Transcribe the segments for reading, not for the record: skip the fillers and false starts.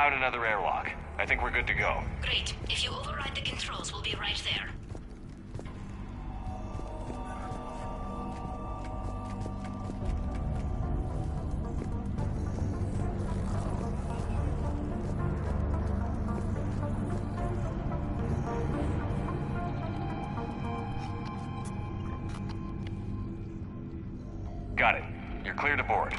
found another airlock. I think we're good to go. Great. If you override the controls, we'll be right there. Got it. You're clear to board.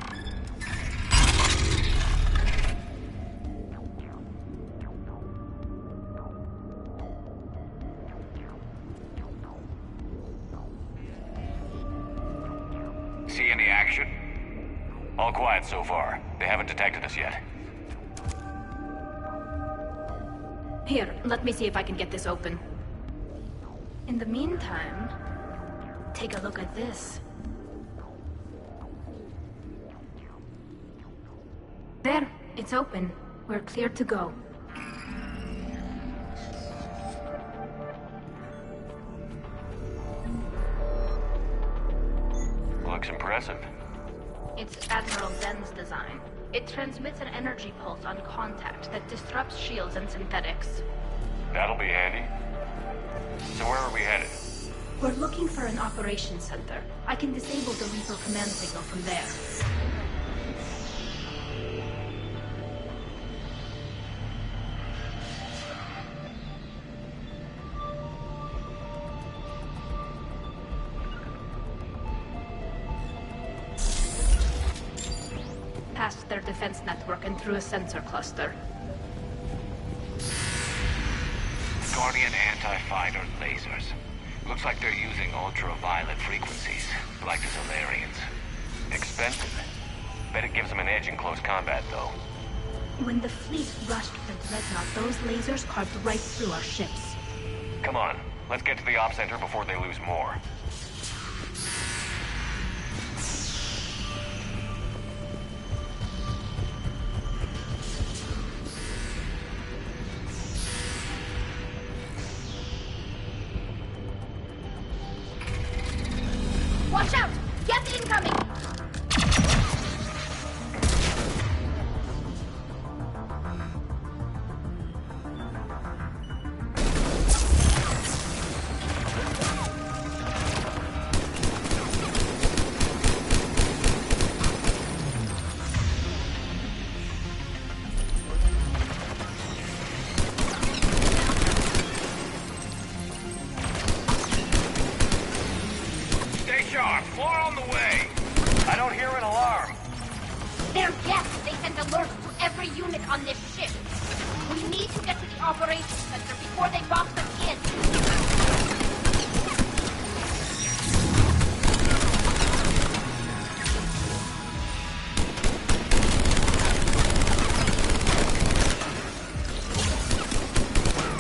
See any action? All quiet so far. They haven't detected us yet. Here, let me see if I can get this open. In the meantime, take a look at this. There, it's open. We're clear to go. Looks impressive. It's Admiral Zen's design. It transmits an energy pulse on contact that disrupts shields and synthetics. That'll be handy. So where are we headed? We're looking for an operations center. I can disable the Reaper command signal from there. Past their defense network and through a sensor cluster. Guardian anti-fighter lasers. Looks like they're using ultraviolet frequencies, like the Solarians. Expensive. Bet it gives them an edge in close combat, though. When the fleet rushed for Dreadnought, those lasers carved right through our ships. Come on, let's get to the op center before they lose more. Watch out! Get incoming! More on the way! I don't hear an alarm. They're guests. They sent alerts to every unit on this ship. We need to get to the operations center before they box us in.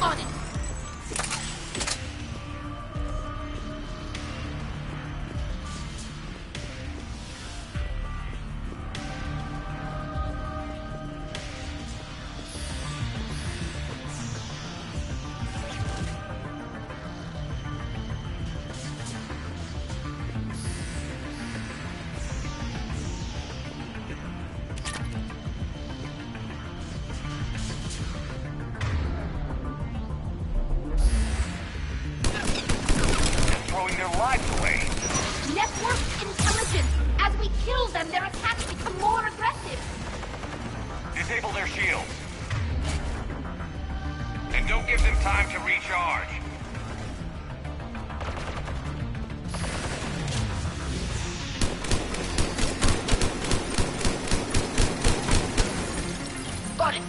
On it. Throwing their lives away. Network intelligence. As we kill them, their attacks become more aggressive. Disable their shields. And don't give them time to recharge. Got it.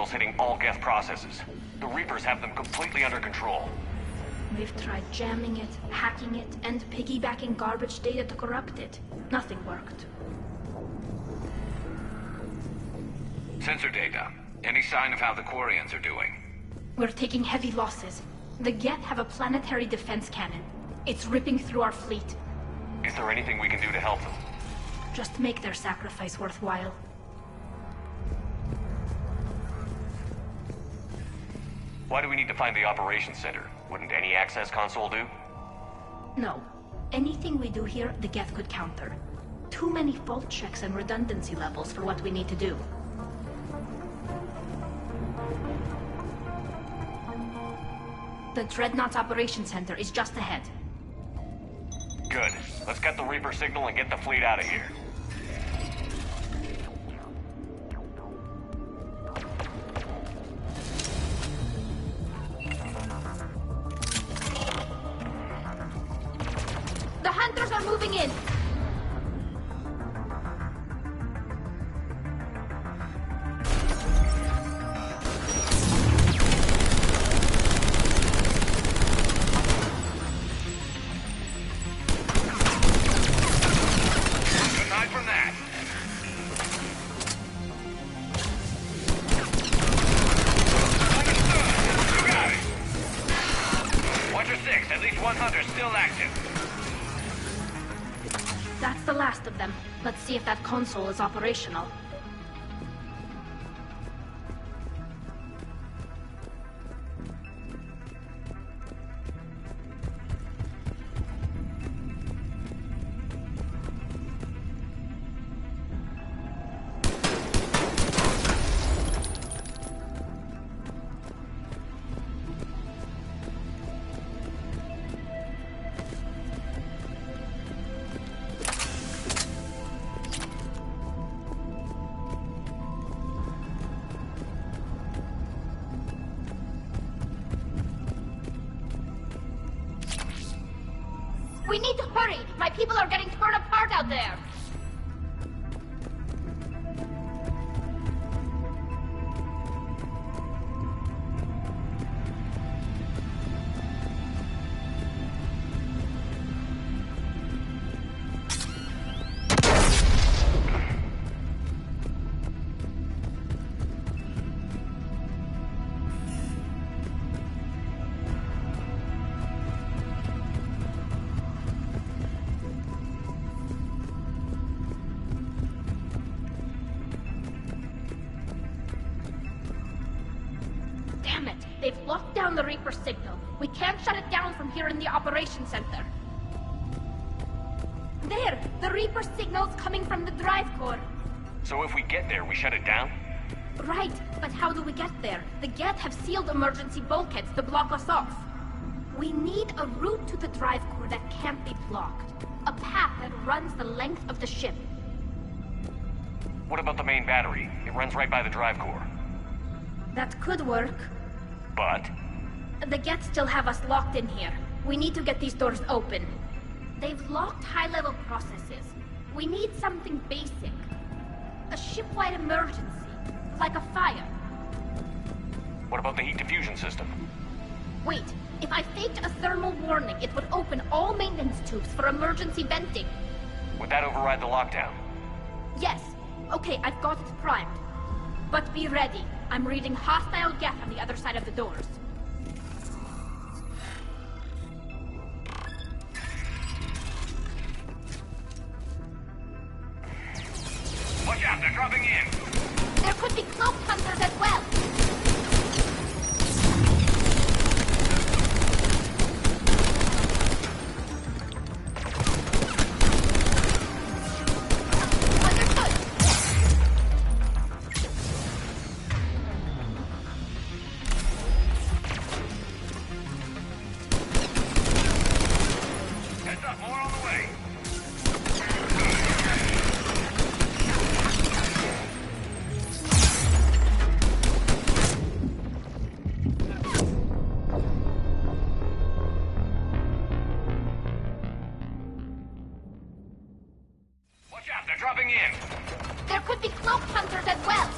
signals hitting all Geth processes. The Reapers have them completely under control. We've tried jamming it, hacking it, and piggybacking garbage data to corrupt it. Nothing worked. Sensor data. Any sign of how the Quarians are doing? We're taking heavy losses. The Geth have a planetary defense cannon. It's ripping through our fleet. Is there anything we can do to help them? Just make their sacrifice worthwhile. Why do we need to find the operations center? Wouldn't any access console do? No. Anything we do here, the Geth could counter. Too many fault checks and redundancy levels for what we need to do. The Dreadnought's operations center is just ahead. Good. Let's get the Reaper signal and get the fleet out of here. The hunters are moving in. Aside from that. You got it. Watcher 6, at least one hunter still active. That's the last of them. Let's see if that console is operational. We need to hurry! My people are getting torn apart out there! Damn it! They've locked down the Reaper signal. We can't shut it down from here in the operations center. There! The Reaper signal's coming from the drive core. So if we get there, we shut it down? Right, but how do we get there? The Geth have sealed emergency bulkheads to block us off. We need a route to the drive core that can't be blocked. A path that runs the length of the ship. What about the main battery? It runs right by the drive core. That could work. But The Geth still have us locked in here. We need to get these doors open. They've locked high-level processes. We need something basic. A ship-wide emergency. Like a fire. what about the heat diffusion system? Wait, if I faked a thermal warning, it would open all maintenance tubes for emergency venting. Would that override the lockdown? Yes. Okay, I've got it primed. But be ready. I'm reading hostile Geth on the other side of the doors. Watch out, they're dropping in! There could be cloaked hunters as well. Understood. Heads up, more on the way! Watch out, they're dropping in! There could be cloaked hunters as well.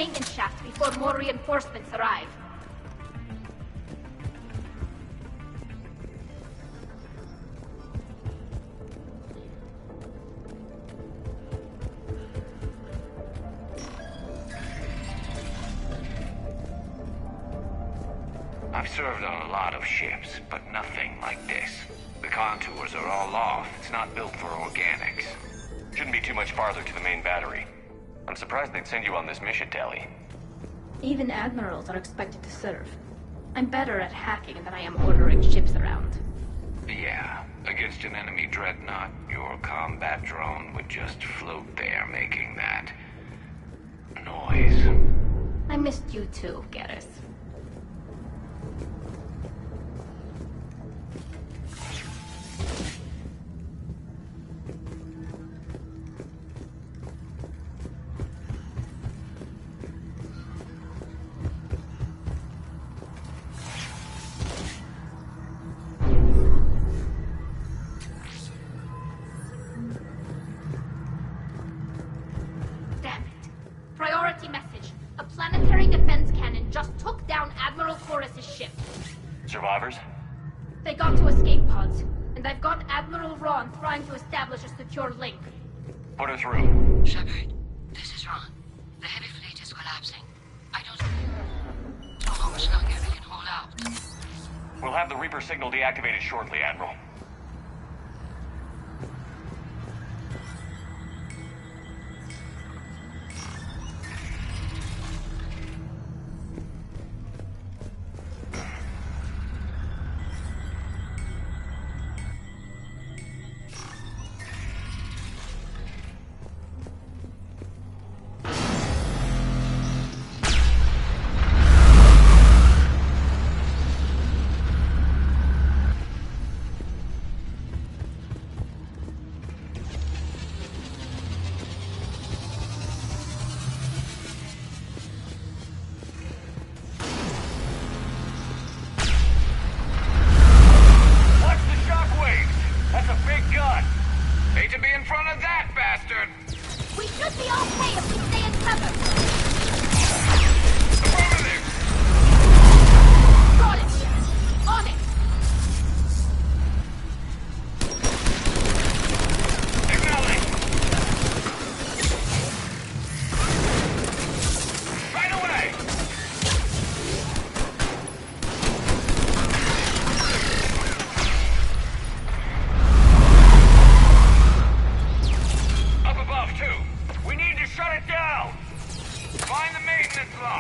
maintenance shaft before more reinforcements arrive. I've served on a lot of ships, but nothing like this. The contours are all off. It's not built for organics. Shouldn't be too much farther to the main battery. I'm surprised they'd send you on this mission, Tally. Even admirals are expected to serve. I'm better at hacking than I am ordering ships around. Yeah, against an enemy dreadnought, your combat drone would just float there making that noise. I missed you too, Garrus. Damn it. Priority message. A planetary defense cannon just took down Admiral Chorus's ship. Survivors? They got to escape pods, and I've got Admiral Ron trying to establish a secure link. Put her through. Shepard, this is Ron. The heavy fleet is collapsing. I don't know how much longer we can hold out. We'll have the Reaper signal deactivated shortly, Admiral. We should be okay if we stay in cover. Got it. On it. Acknowledge. Right away. Up above, too. We need to shut it down. Find the maintenance line.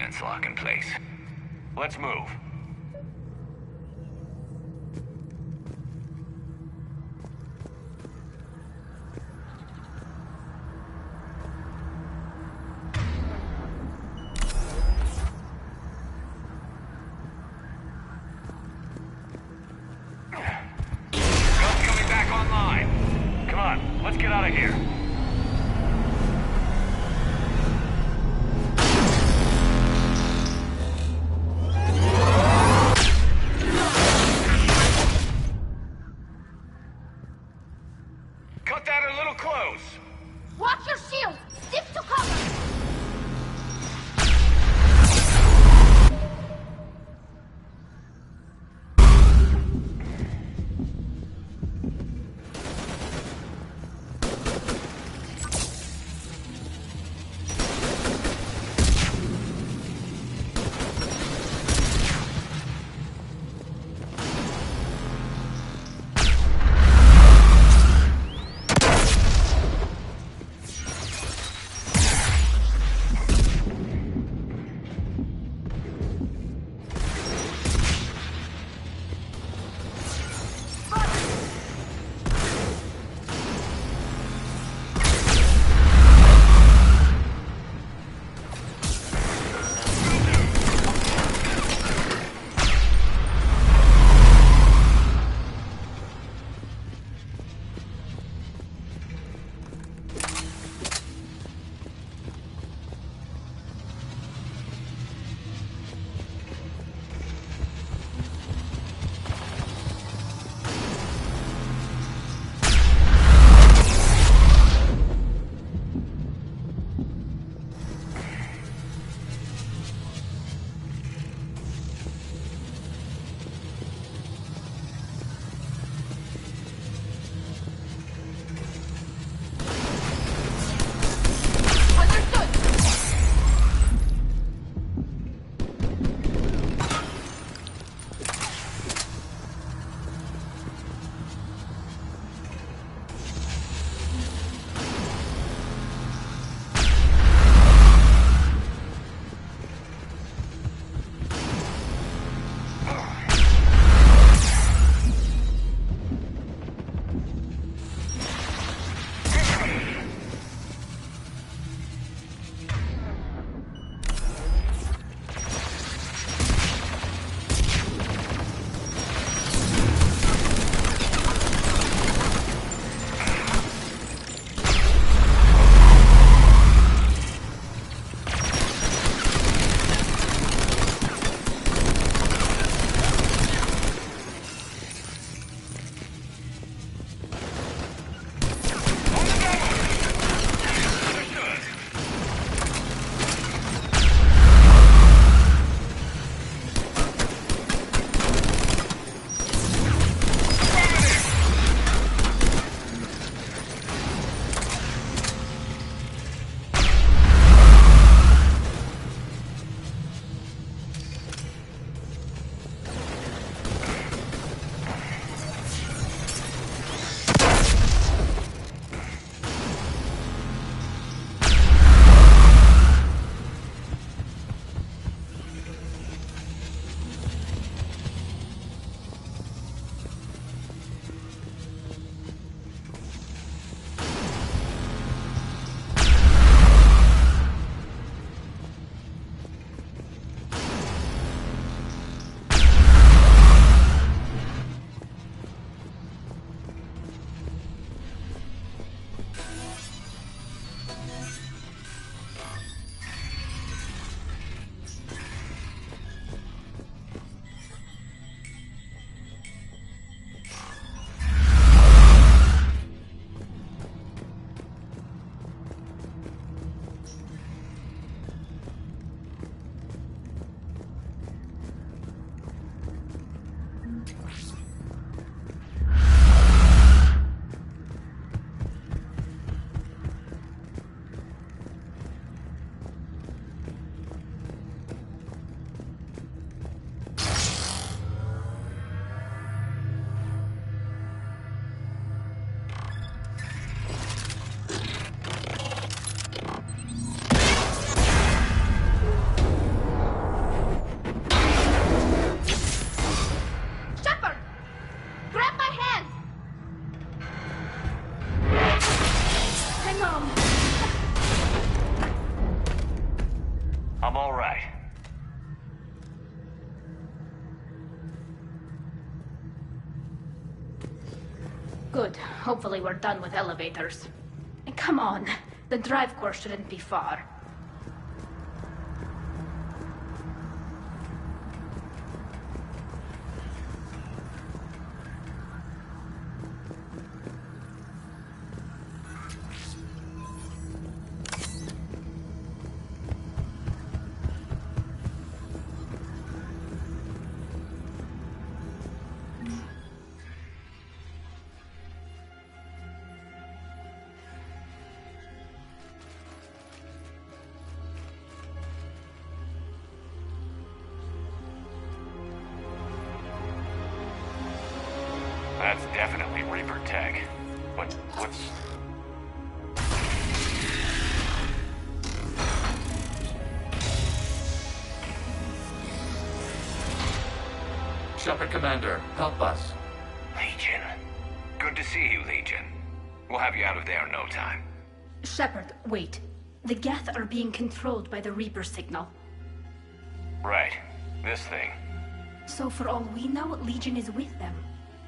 defense lock in place. Let's move. Guns coming back online. Come on, let's get out of here. Cut that a little close. Watch your shield! Dip to cover! Good. Hopefully we're done with elevators. And come on, the drive course shouldn't be far. That's definitely Reaper tech. But what's... Shepard Commander, help us. Legion. Good to see you, Legion. We'll have you out of there in no time. Shepard, wait. The Geth are being controlled by the Reaper signal. Right. This thing. So for all we know, Legion is with them.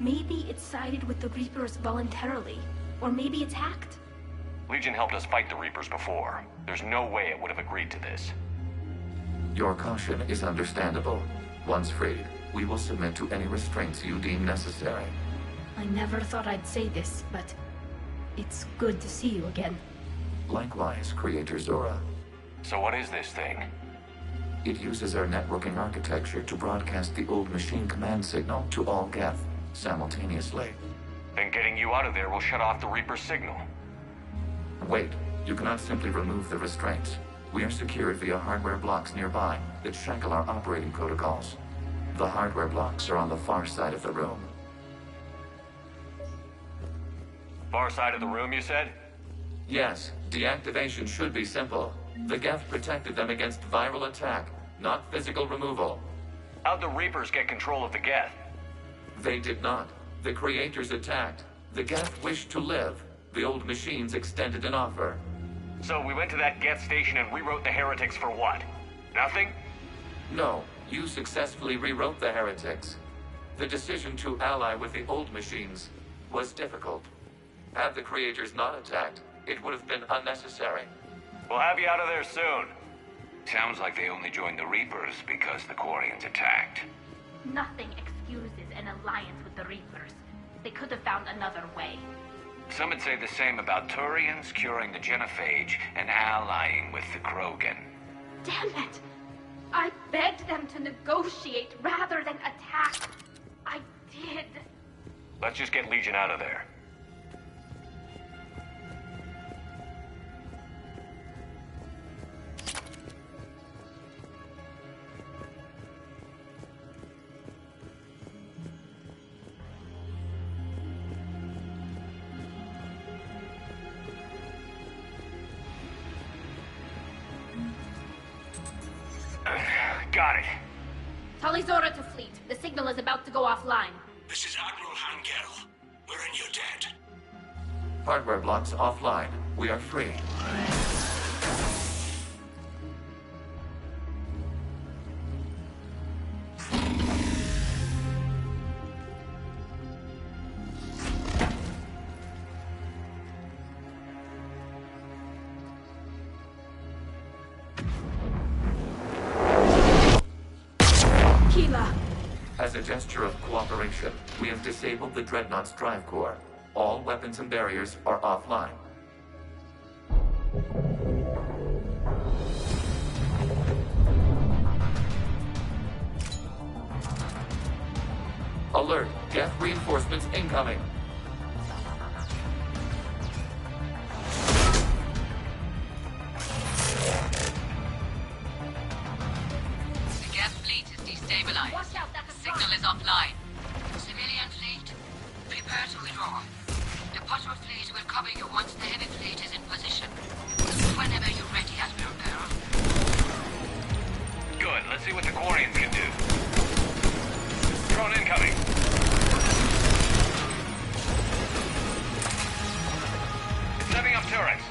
Maybe it sided with the Reapers voluntarily. Or maybe it's hacked. Legion helped us fight the Reapers before. There's no way it would have agreed to this. Your caution is understandable. Once freed, we will submit to any restraints you deem necessary. I never thought I'd say this, but it's good to see you again. Likewise, Creator Zora. So what is this thing? It uses our networking architecture to broadcast the old machine command signal to all Geth simultaneously. Then getting you out of there will shut off the Reaper signal. Wait, you cannot simply remove the restraints. We are secured via hardware blocks nearby that shackle our operating protocols. The hardware blocks are on the far side of the room. Far side of the room, you said? Yes, deactivation should be simple. The Geth protected them against viral attack, not physical removal. How'd the Reapers get control of the Geth? They did not. The creators attacked. The Geth wished to live. The old machines extended an offer. So we went to that Geth station and rewrote the heretics for what? Nothing? No, you successfully rewrote the heretics. The decision to ally with the old machines was difficult. Had the creators not attacked, it would have been unnecessary. We'll have you out of there soon. Sounds like they only joined the Reapers because the Quarians attacked. Nothing excuses an alliance with the Reapers. They could have found another way. Some would say the same about Turians curing the genophage and allying with the Krogan. Damn it! I begged them to negotiate rather than attack. I did. Let's just get Legion out of there. Got it. Talizora to fleet. The signal is about to go offline. This is Admiral Hangel. We're in your debt. Hardware blocks offline. We are free. As a gesture of cooperation, we have disabled the Dreadnought's drive core. All weapons and barriers are offline. Alert! Geth reinforcements incoming! The Geth fleet is destabilized. Watch out, that's a Signal is offline. Civilian fleet, prepare to withdraw. The Potter fleet will cover you once the heavy fleet is in position. Whenever you're ready, Admiral Pearl. Good. Let's see what the Quarians can do. Drone incoming. Setting up turrets.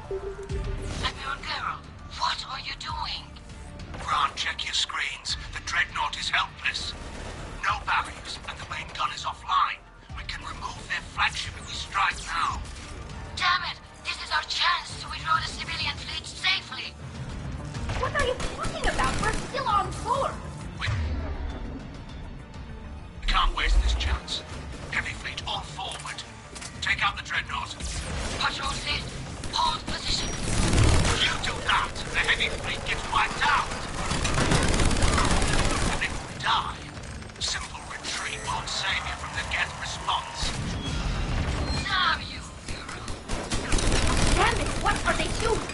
Admiral Carroll, what are you doing? Grant, check your screens. The Dreadnought is helpless. No barriers, and the main gun is offline. We can remove their flagship if we strike now. Damn it! This is our chance to withdraw the civilian fleet safely. What are you talking about? We're still on board. We can't waste this chance. Heavy fleet all forward. Take out the Dreadnought. Patrol fleet, hold position. You do that, the heavy fleet gets wiped out. And if we die, simple retreat won't save you from the Geth response. Damn you, Guru. Damn it, what are they doing?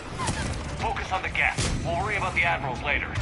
Focus on the gas. We'll worry about the admirals later.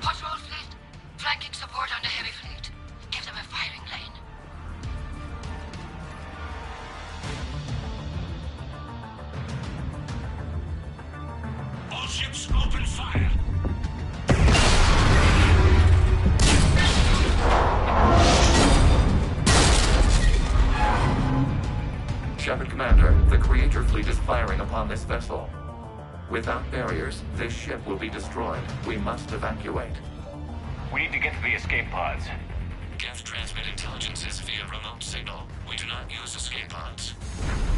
Patrol fleet, flanking support on the heavy fleet. Give them a firing lane. All ships open fire. Shepard Commander, the Creator fleet is firing upon this vessel. Without barriers, this ship will be destroyed. We must evacuate. We need to get to the escape pods. Geth transmit intelligences via remote signal. We do not use escape pods.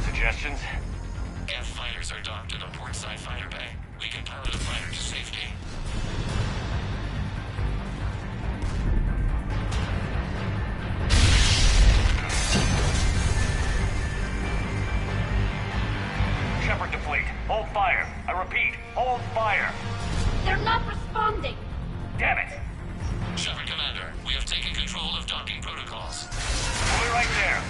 Suggestions? Geth fighters are docked in a portside fighter bay. We can pilot a fighter to safety. Shepard to fleet. Hold fire. I repeat, hold fire. They're not responding. Damn it. Shepard Commander, we have taken control of docking protocols. We're right there.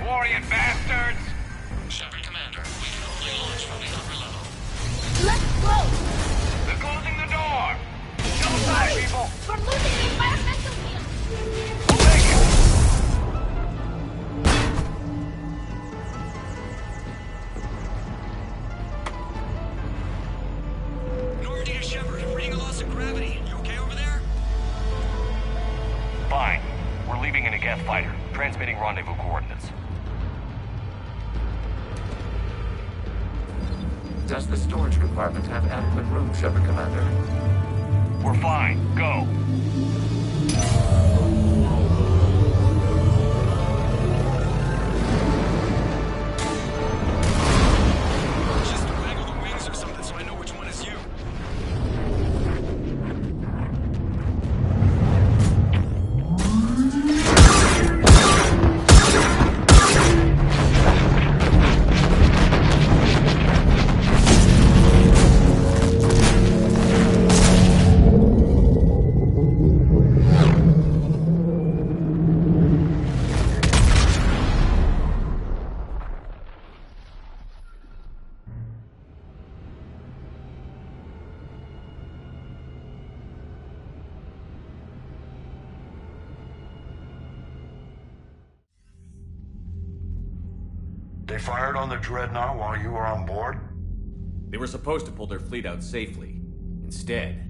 Warrior bastards! Shepard Commander, we can only launch from the upper level. Let's close. They're closing the door! Show time, people! We're losing the environmental field. We'll take it! Normandy to Shepard, reading a loss of gravity. You okay over there? Fine. We're leaving in a Geth fighter, transmitting rendezvous coordinates. Does the storage compartment have adequate room, Shepard Commander? We're fine. Go. They fired on the Dreadnought while you were on board? They were supposed to pull their fleet out safely. Instead...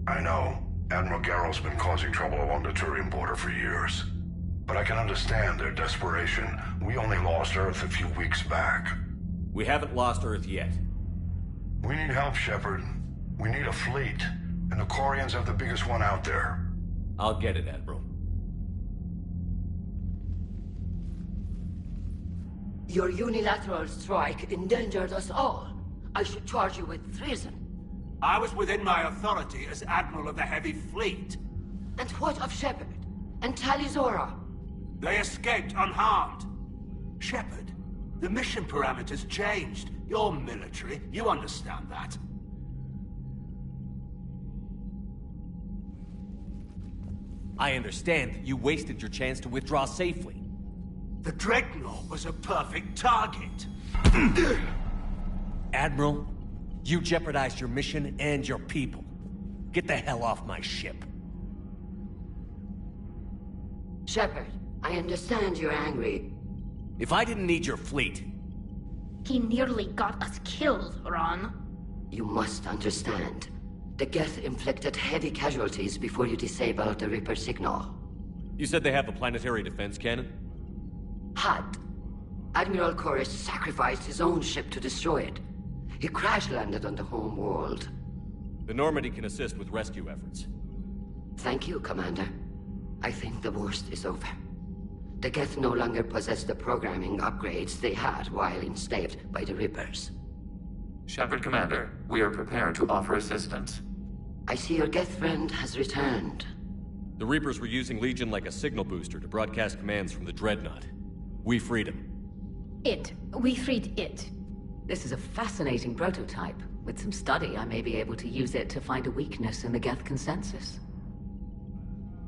I know. Admiral Garrow's been causing trouble along the Turian border for years. But I can understand their desperation. We only lost Earth a few weeks back. We haven't lost Earth yet. We need help, Shepard. We need a fleet. And the Quarians have the biggest one out there. I'll get it, Admiral. Your unilateral strike endangered us all. I should charge you with treason. I was within my authority as Admiral of the Heavy Fleet. And what of Shepard? And Talizora? They escaped unharmed. Shepard, the mission parameters changed. You're military, you understand that. I understand that you wasted your chance to withdraw safely. The Dreadnought was a perfect target. Admiral, you jeopardized your mission and your people. Get the hell off my ship. Shepard, I understand you're angry. If I didn't need your fleet... He nearly got us killed, Ron. You must understand. The Geth inflicted heavy casualties before you disabled the Reaper signal. You said they have a planetary defense cannon? Had. Admiral Koris sacrificed his own ship to destroy it. He crash-landed on the home world. The Normandy can assist with rescue efforts. Thank you, Commander. I think the worst is over. The Geth no longer possess the programming upgrades they had while enslaved by the Reapers. Shepard, Commander, we are prepared to offer assistance. I see your Geth friend has returned. The Reapers were using Legion like a signal booster to broadcast commands from the Dreadnought. We freed him. We freed it. This is a fascinating prototype. With some study, I may be able to use it to find a weakness in the Geth consensus.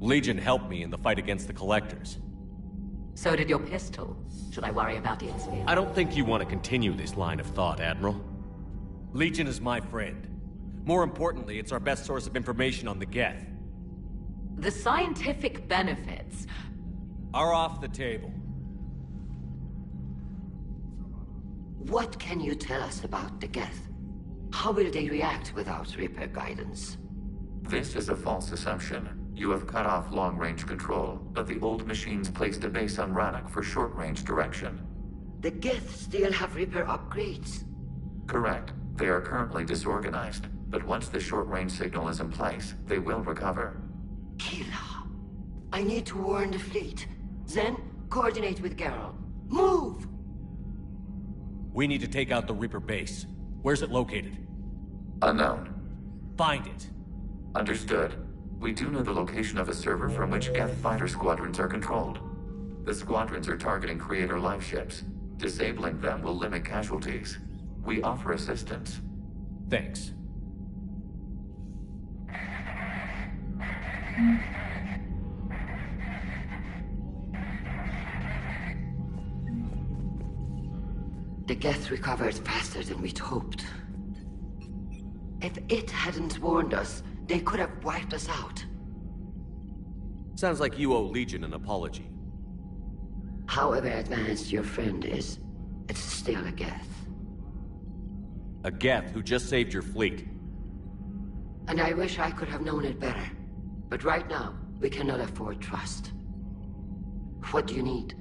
Legion helped me in the fight against the Collectors. So did your pistol. Should I worry about its field? I don't think you want to continue this line of thought, Admiral. Legion is my friend. More importantly, it's our best source of information on the Geth. The scientific benefits are off the table. What can you tell us about the Geth? How will they react without Reaper guidance? This is a false assumption. You have cut off long-range control, but the old machines placed a base on Rannoch for short-range direction. The Geth still have Reaper upgrades? Correct. They are currently disorganized, but once the short-range signal is in place, they will recover. Kila, I need to warn the fleet. Then, coordinate with Garrow. Move! We need to take out the Reaper base. Where's it located? Unknown. Find it. Understood. We do know the location of a server from which Geth fighter squadrons are controlled. The squadrons are targeting Creator life ships. Disabling them will limit casualties. We offer assistance. Thanks. The Geth recovered faster than we'd hoped. If it hadn't warned us, they could have wiped us out. Sounds like you owe Legion an apology. However advanced your friend is, it's still a Geth. A Geth who just saved your fleet. And I wish I could have known it better. But right now, we cannot afford trust. What do you need?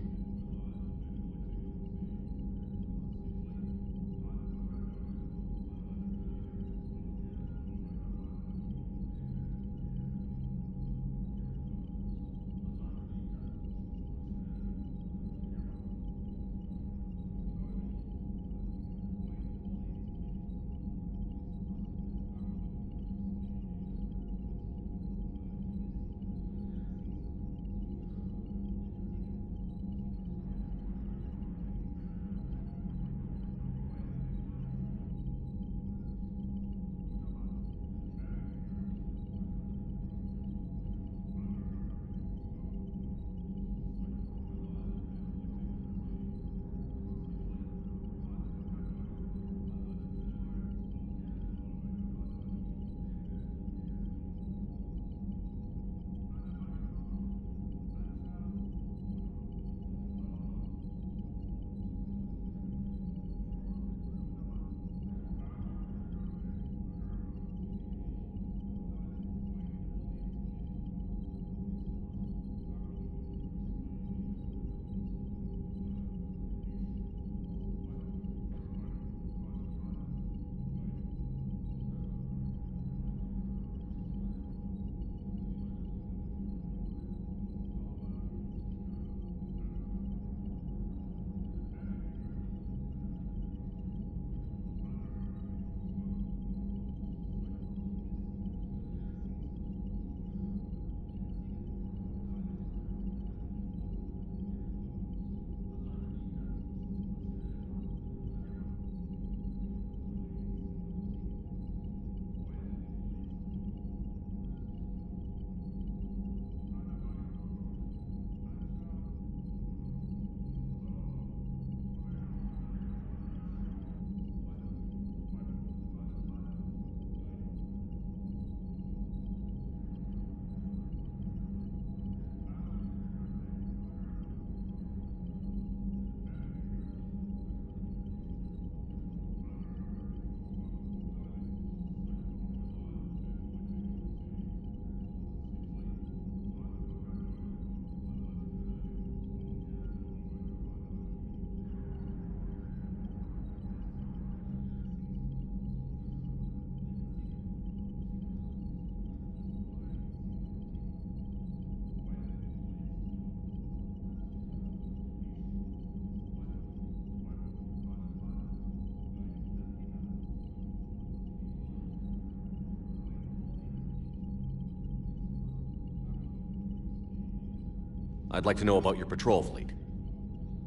I'd like to know about your patrol fleet.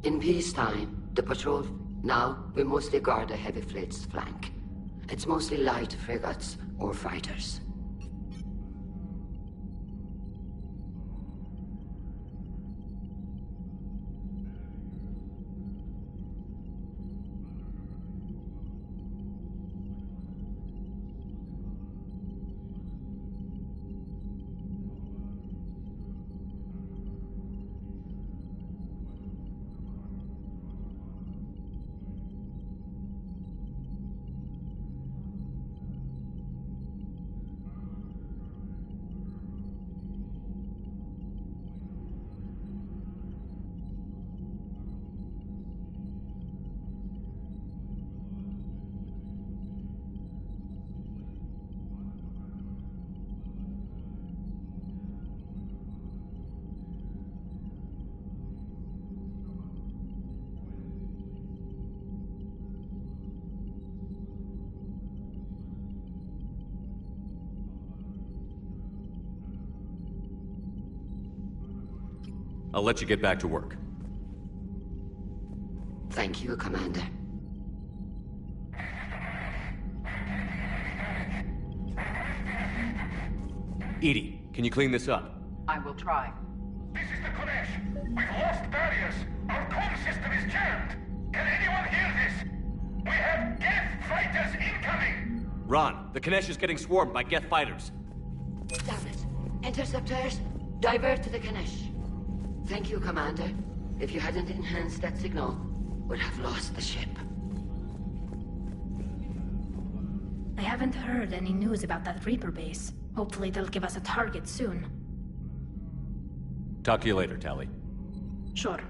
In peacetime, the patrol... Now, we mostly guard the heavy fleet's flank. It's mostly light frigates or fighters. I'll let you get back to work. Thank you, Commander. Edie, can you clean this up? I will try. This is the Kodesh. We've lost barriers. Our comm system is jammed. Can anyone hear this? We have Geth fighters incoming. Ron, the Kanesh is getting swarmed by Geth fighters. Damn it. Interceptors, divert to the Kanesh. Thank you, Commander. If you hadn't enhanced that signal, we'd have lost the ship. I haven't heard any news about that Reaper base. Hopefully they'll give us a target soon. Talk to you later, Tali. Sure.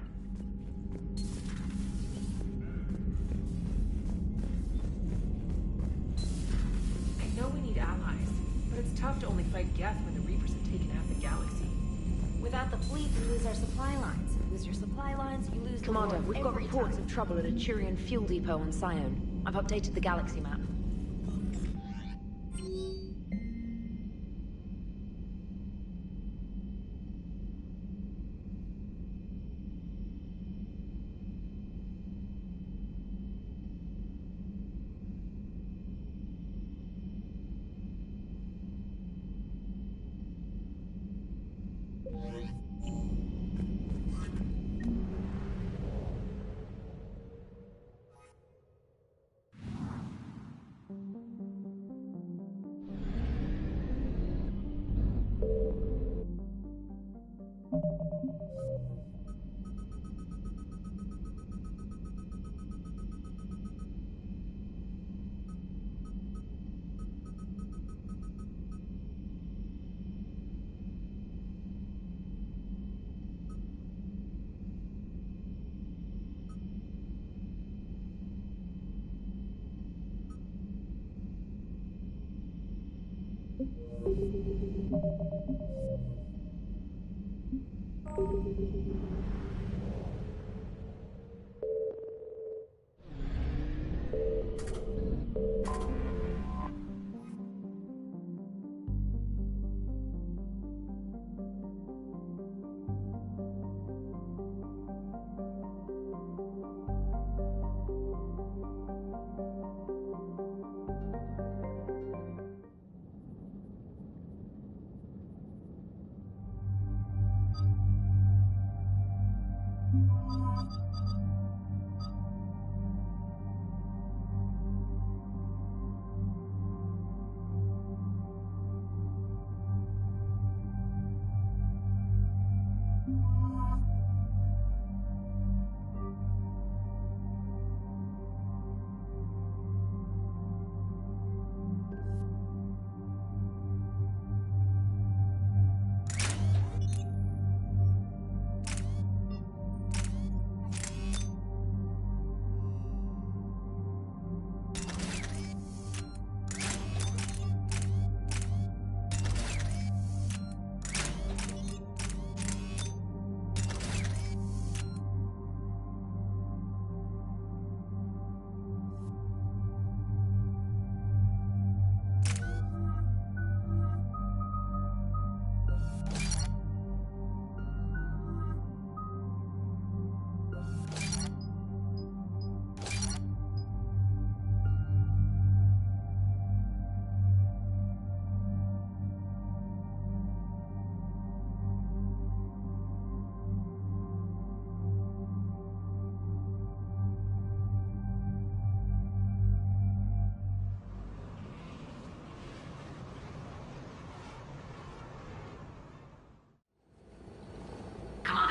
I know we need allies, but it's tough to only fight Geth when the Reapers have taken half the galaxy. Without the fleet, we lose our supply lines. Lose your supply lines, you lose the Commander, war we've got every reports time. of trouble at a Turian fuel depot on Scion. I've updated the galaxy map.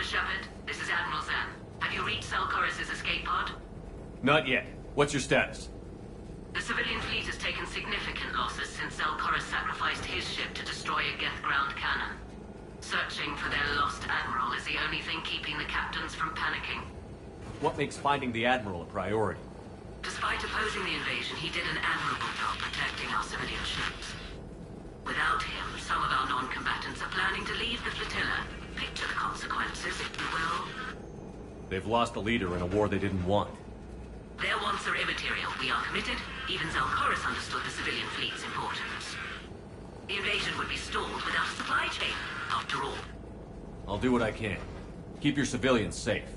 Shepard, this is Admiral Zen. Have you reached Selchoris' escape pod? Not yet. What's your status? The civilian fleet has taken significant losses since Selchoris sacrificed his ship to destroy a Geth ground cannon. Searching for their lost admiral is the only thing keeping the captains from panicking. What makes finding the Admiral a priority? Despite opposing the invasion, he did an admirable job protecting our civilian ships. Without him, some of our non-combatants are planning to leave the flotilla. Picture the consequences, if you will. They've lost a leader in a war they didn't want. Their wants are immaterial. We are committed. Even Zelchoris understood the civilian fleet's importance. The invasion would be stalled without a supply chain, after all. I'll do what I can. Keep your civilians safe.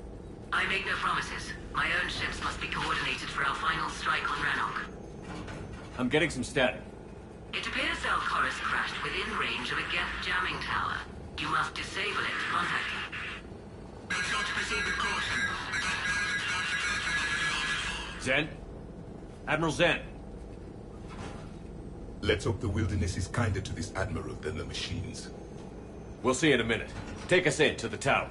I make no promises. My own ships must be coordinated for our final strike on Rannoch. I'm getting some static. It appears Zelchoris crashed within range of a Geth jamming tower. You must disable it to contact him. Make sure to proceed with caution. Zen? Admiral Zen? Let's hope the wilderness is kinder to this Admiral than the machines. We'll see in a minute. Take us in to the tower.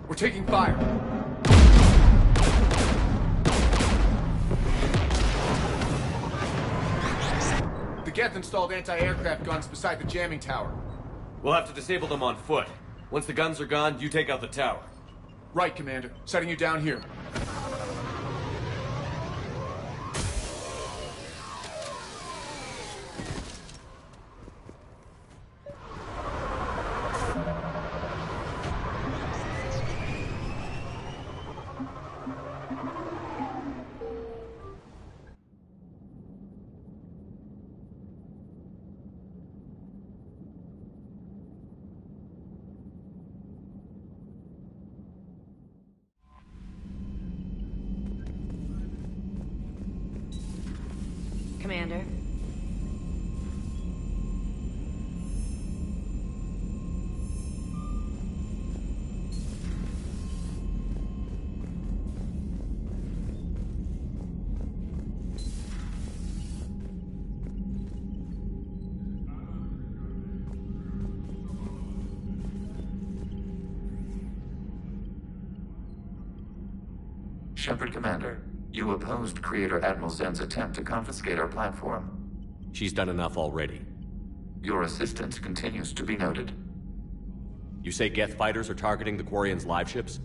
We're taking fire. The Geth installed anti-aircraft guns beside the jamming tower. We'll have to disable them on foot. Once the guns are gone, you take out the tower. Right, Commander. Setting you down here. Commander. Shepard, Commander. You opposed Creator Admiral Zen's attempt to confiscate our platform. She's done enough already. Your assistance continues to be noted. You say Geth fighters are targeting the Quarians' live ships?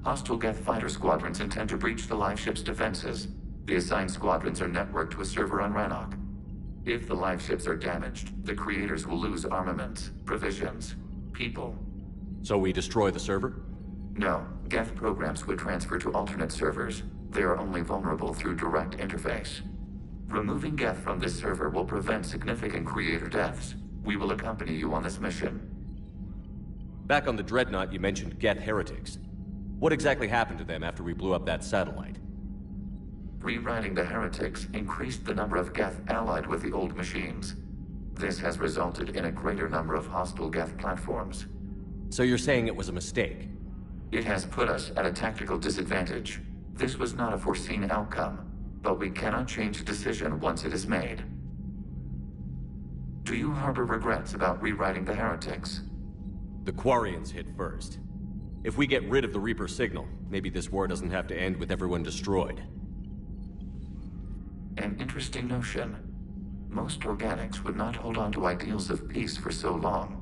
Hostile Geth fighter squadrons intend to breach the live ship's defenses. The assigned squadrons are networked to a server on Rannoch. If the live ships are damaged, the Creators will lose armaments, provisions, people. So we destroy the server? No, Geth programs would transfer to alternate servers. They are only vulnerable through direct interface. Removing Geth from this server will prevent significant Creator deaths. We will accompany you on this mission. Back on the Dreadnought, you mentioned Geth heretics. What exactly happened to them after we blew up that satellite? Rewriting the heretics increased the number of Geth allied with the old machines. This has resulted in a greater number of hostile Geth platforms. So you're saying it was a mistake? It has put us at a tactical disadvantage. This was not a foreseen outcome, but we cannot change a decision once it is made. Do you harbor regrets about rewriting the heretics? The Quarians hit first. If we get rid of the Reaper signal, maybe this war doesn't have to end with everyone destroyed. An interesting notion. Most organics would not hold on to ideals of peace for so long.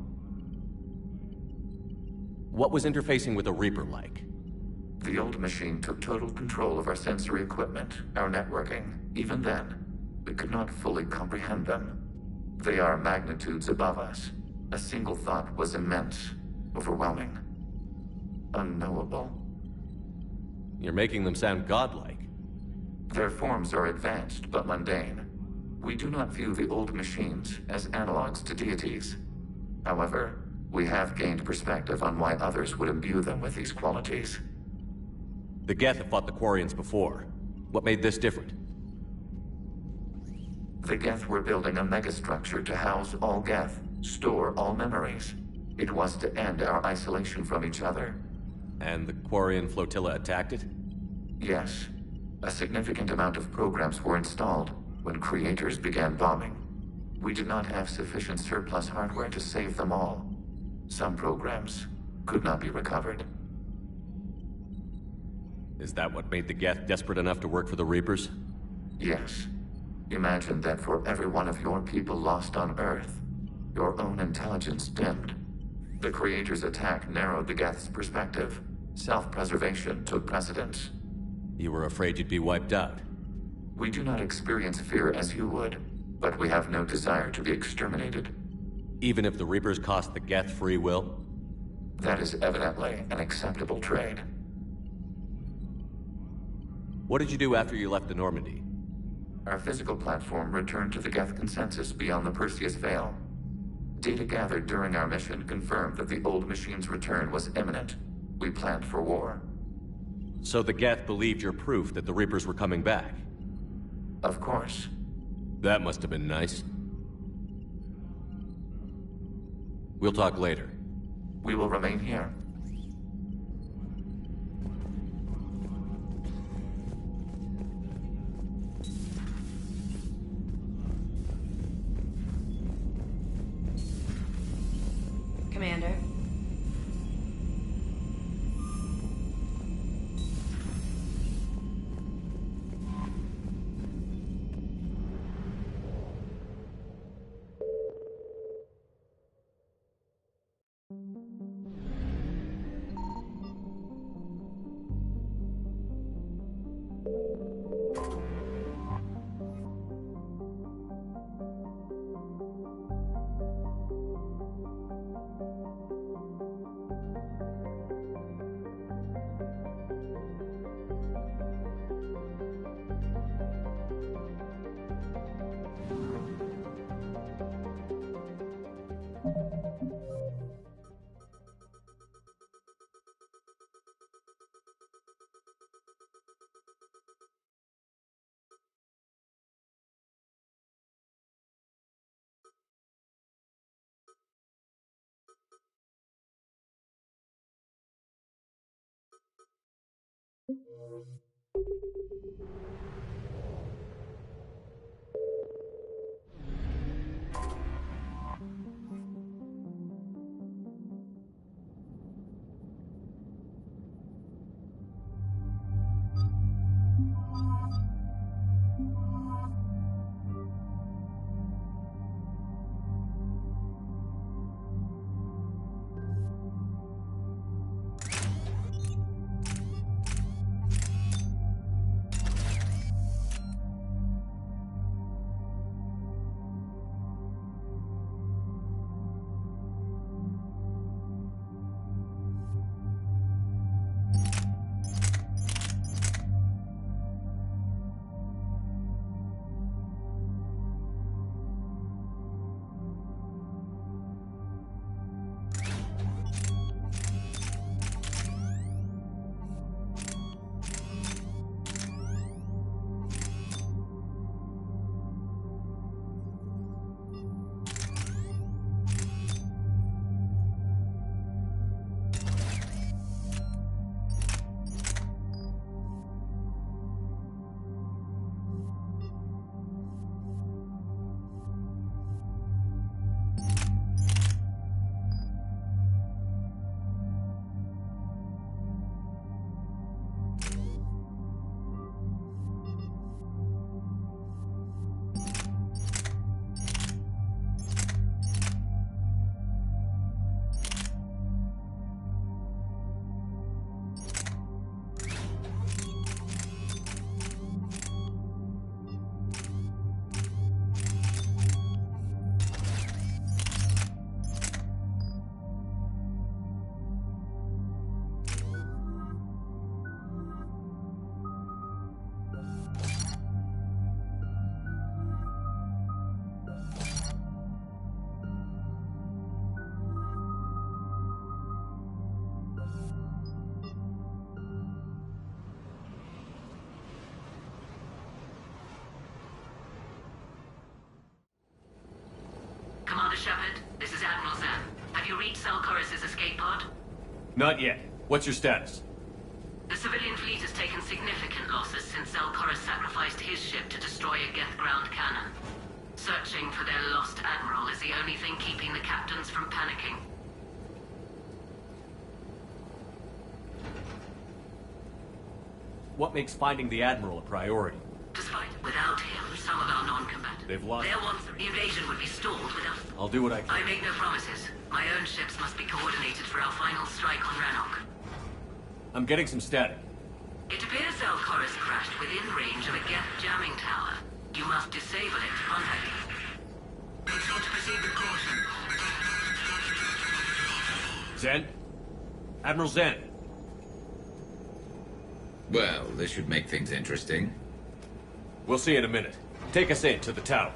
What was interfacing with a Reaper like? The old machine took total control of our sensory equipment, our networking. Even then, we could not fully comprehend them. They are magnitudes above us. A single thought was immense, overwhelming, unknowable. You're making them sound godlike. Their forms are advanced but mundane. We do not view the old machines as analogs to deities. However, we have gained perspective on why others would imbue them with these qualities. The Geth have fought the Quarians before. What made this different? The Geth were building a megastructure to house all Geth, store all memories. It was to end our isolation from each other. And the Quarian flotilla attacked it? Yes. A significant amount of programs were installed when creators began bombing. We did not have sufficient surplus hardware to save them all. Some programs could not be recovered. Is that what made the Geth desperate enough to work for the Reapers? Yes. Imagine that for every one of your people lost on Earth, your own intelligence dimmed. The Creator's attack narrowed the Geth's perspective. Self-preservation took precedence. You were afraid you'd be wiped out. We do not experience fear as you would, but we have no desire to be exterminated. Even if the Reapers cost the Geth free will? That is evidently an acceptable trade. What did you do after you left the Normandy? Our physical platform returned to the Geth consensus beyond the Perseus Veil. Data gathered during our mission confirmed that the old machine's return was imminent. We planned for war. So the Geth believed your proof that the Reapers were coming back? Of course. That must have been nice. We'll talk later. We will remain here. Commander? Commander Shepard, this is Admiral Zan. Have you reached Selchoris' escape pod? Not yet. What's your status? The civilian fleet has taken significant losses since Zelkoris sacrificed his ship to destroy a Geth ground cannon. Searching for their lost admiral is the only thing keeping the captains from panicking. What makes finding the Admiral a priority? Despite, without him, some of our non-combatants. They've lost... Their wants the invasion would be stalled without... I'll do what I can. I make no promises. My own ships must be coordinated for our final strike on Rannoch. I'm getting some static. It appears Zelkoris crashed within range of a Geth jamming tower. You must disable it to contact it. Make sure to proceed with caution. Zen? Admiral Zen? Well, this should make things interesting. We'll see in a minute. Take us in to the tower.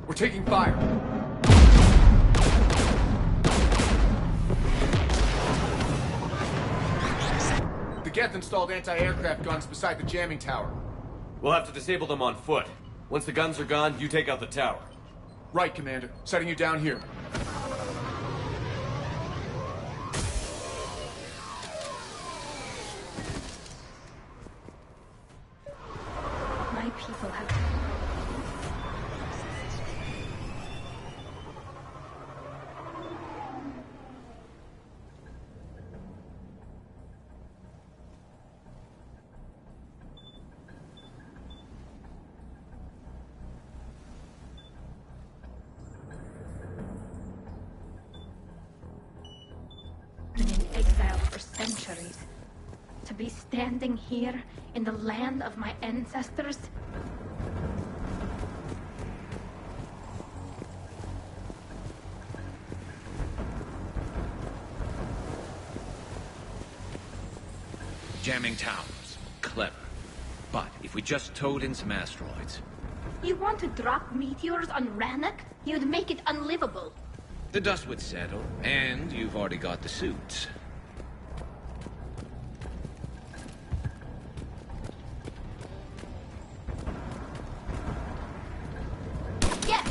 We're taking fire. The Geth installed anti-aircraft guns beside the jamming tower. We'll have to disable them on foot. Once the guns are gone, you take out the tower. Right, Commander. Setting you down here. My people have... been in exile for centuries. To be standing here in the land of my ancestors? Jamming towers. Clever. But if we just towed in some asteroids... You want to drop meteors on Rannoch? You'd make it unlivable. The dust would settle, and you've already got the suits. Yes!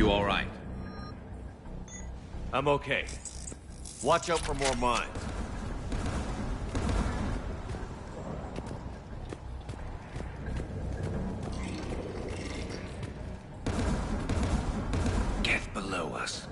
You all right? I'm okay. Watch out for more mines. Get below us.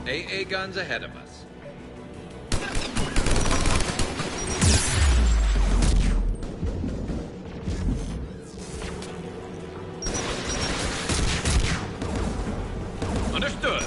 AA guns ahead of us. Understood.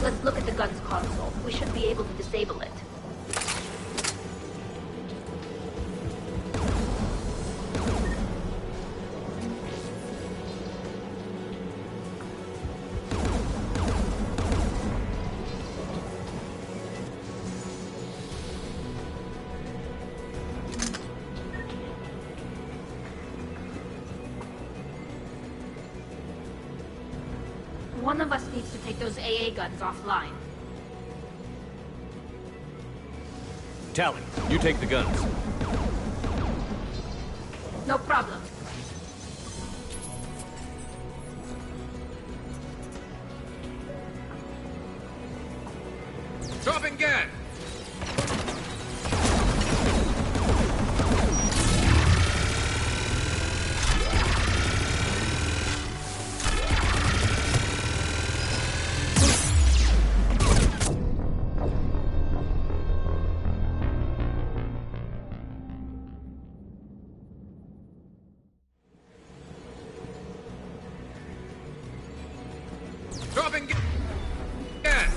Let's look at the gun's console. We should be able to disable it. One of us needs to take those AA guns offline. Tally, you take the guns. No problem. Dropping gas! Dropping gas!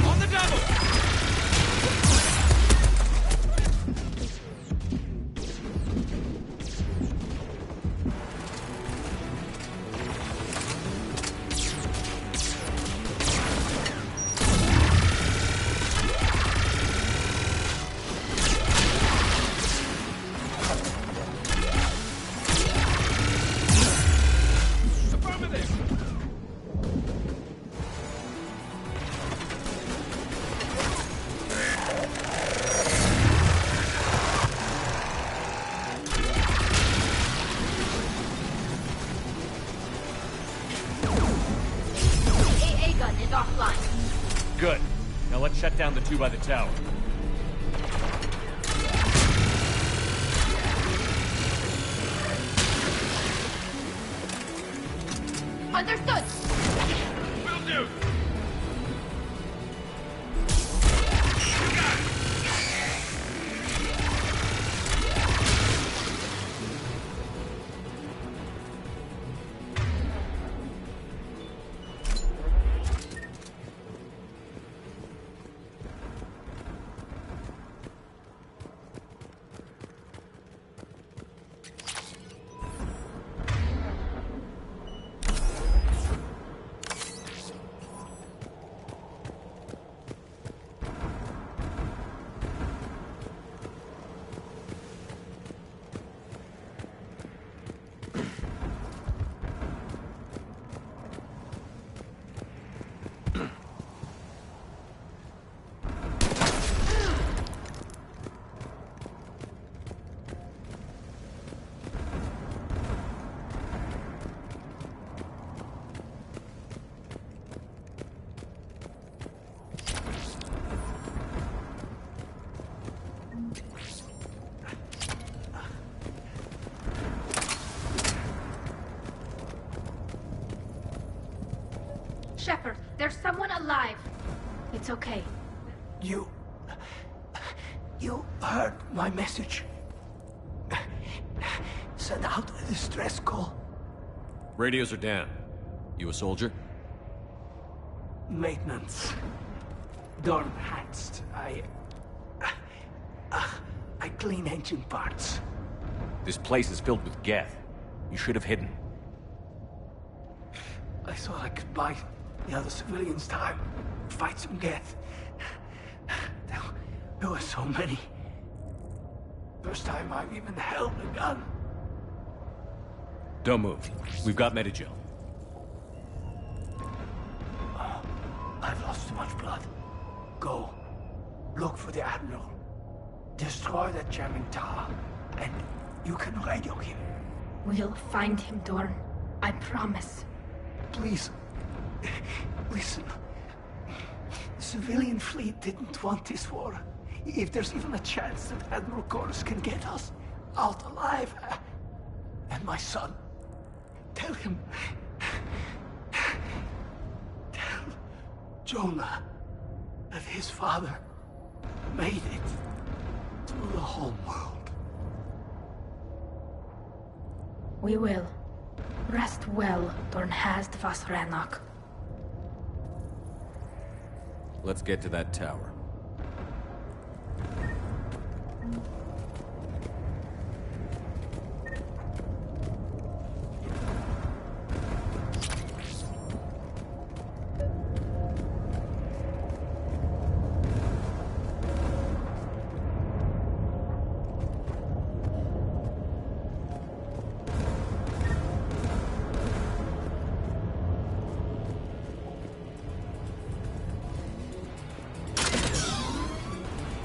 On the double! offline. Good. Now let's shut down the two by the tower. Understood. Will do. Shepard, there's someone alive. It's okay. You heard my message. Send out a distress call. Radios are down. You a soldier? Maintenance. Dorn hatched. I clean engine parts. This place is filled with Geth. You should have hidden. I thought I could buy the other civilians time. Fight some Geth. There were so many. First time I've even held a gun. Don't move. We've got Medigel. I've lost too much blood. Go. Look for the Admiral. Destroy that jamming tower. And you can radio him. We'll find him, Dorn. I promise. Please. Listen. The civilian fleet didn't want this war. If there's even a chance that Admiral Corus can get us out alive. And my son. Tell him. Tell Jonah that his father made it to the home world. We will. Rest well, Dornhast Vasranok. Let's get to that tower.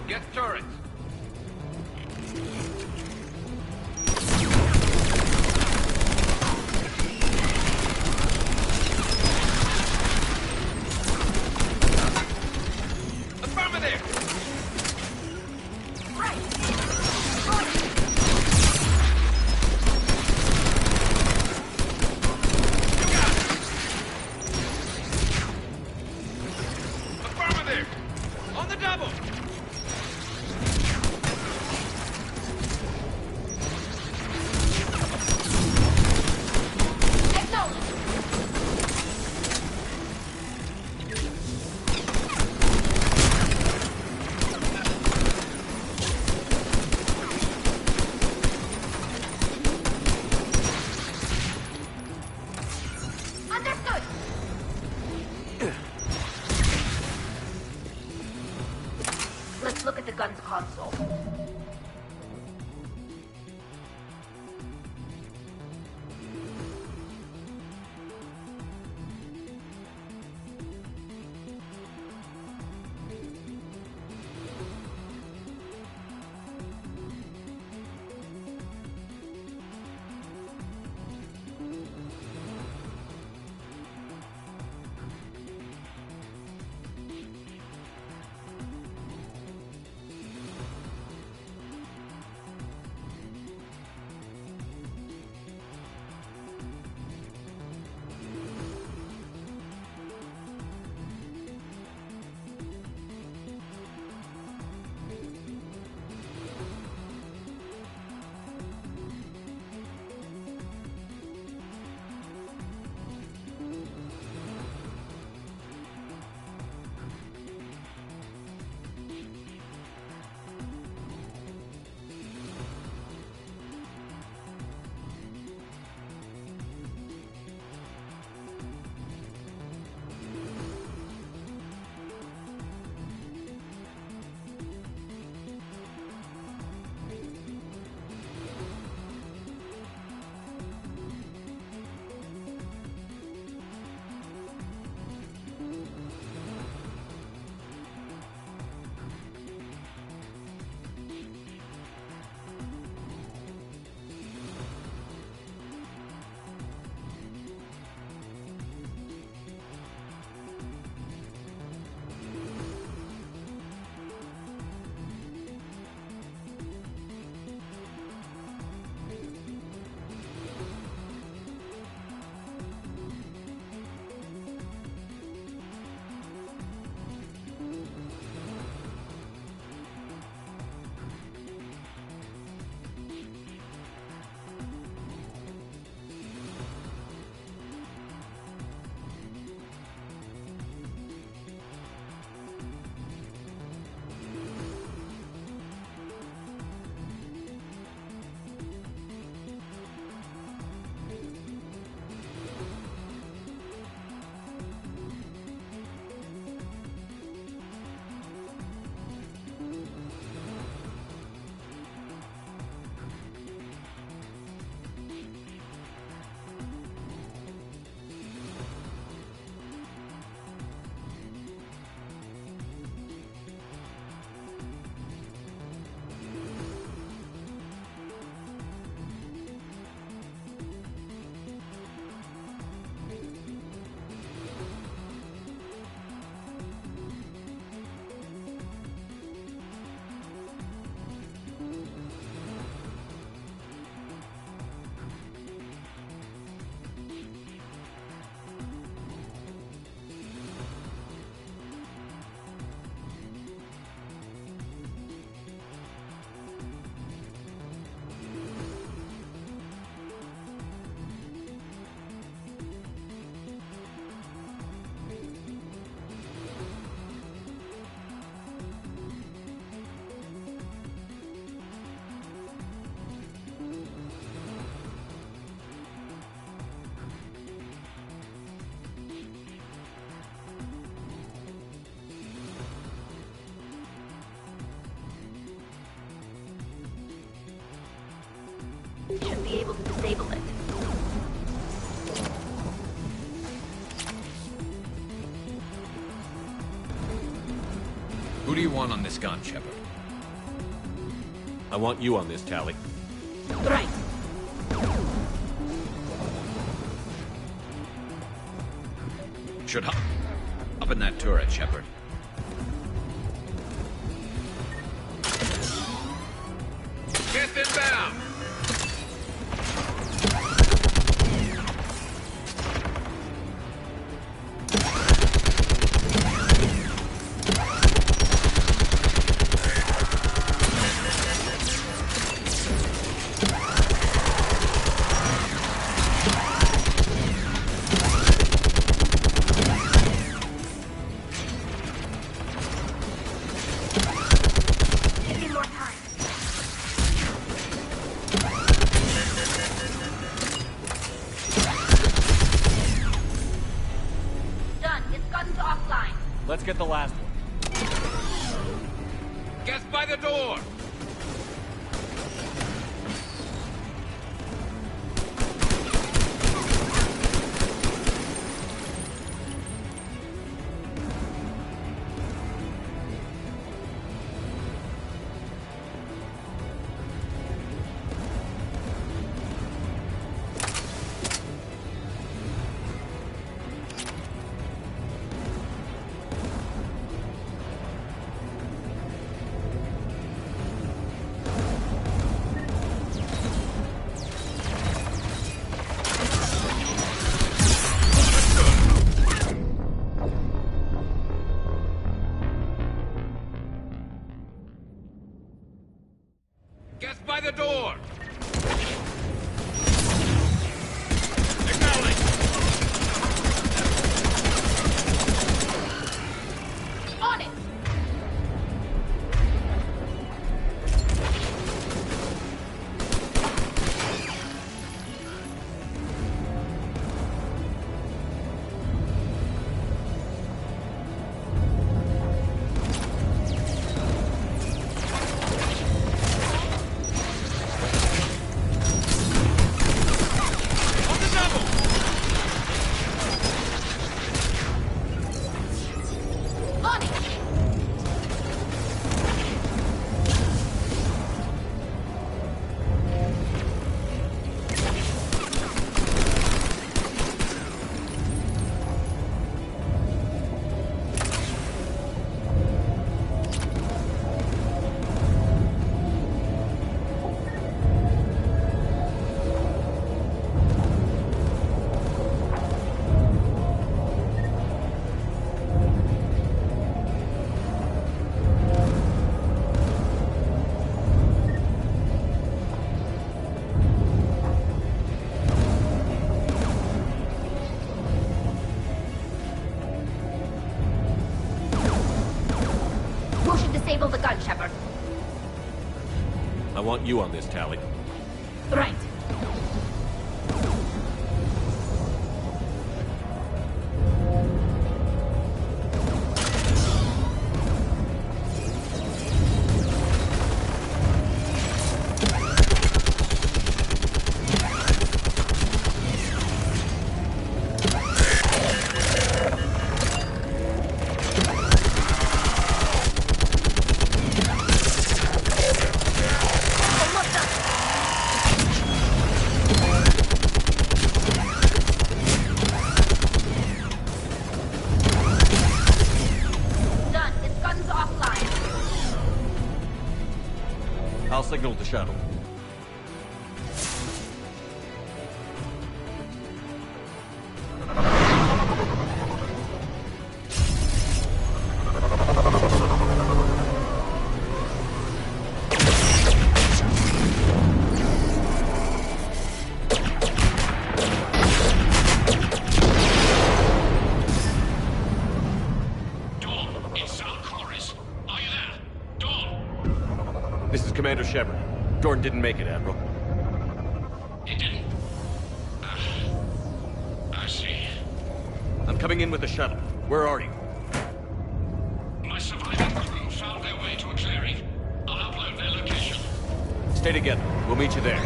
Get turrets! Let's look at the gun's console. disable it. Who do you want on this gun, Shepard? I want you on this, Tally. Right. Should hop up in that turret, Shepard. Get inbound! Let's get the last one. Get by the door! Get by the door! Acknowledge! On it! Disable the gun, Shepard. I want you on this, Tally. Right. I'll signal the shuttle. This is Commander Shepard. Dorn didn't make it, Admiral. He didn't? I see. I'm coming in with the shuttle. Where are you? My surviving crew found their way to a clearing. I'll upload their location. Stay together. We'll meet you there.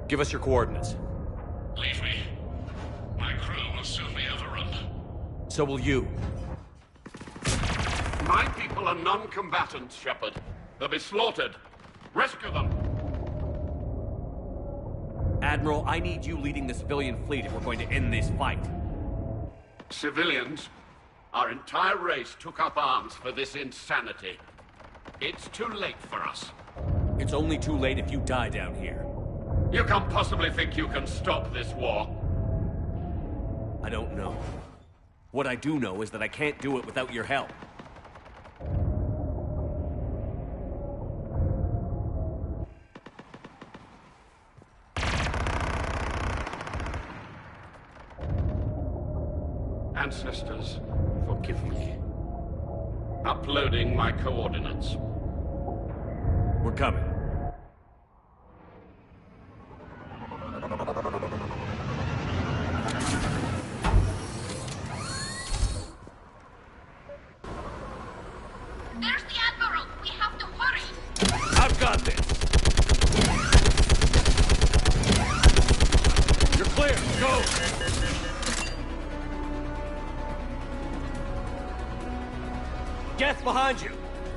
Give us your coordinates. Leave me. My crew will soon be overrun. So will you. My people are non-combatants, Shepard. They'll be slaughtered. Rescue them! Admiral, I need you leading the civilian fleet if we're going to end this fight. Civilians? Our entire race took up arms for this insanity. It's too late for us. It's only too late if you die down here. You can't possibly think you can stop this war. I don't know. What I do know is that I can't do it without your help. Ancestors, forgive me. Uploading my coordinates. We're coming. There's the Admiral! We have to hurry! I've got this! You're clear! Go! Geth behind you!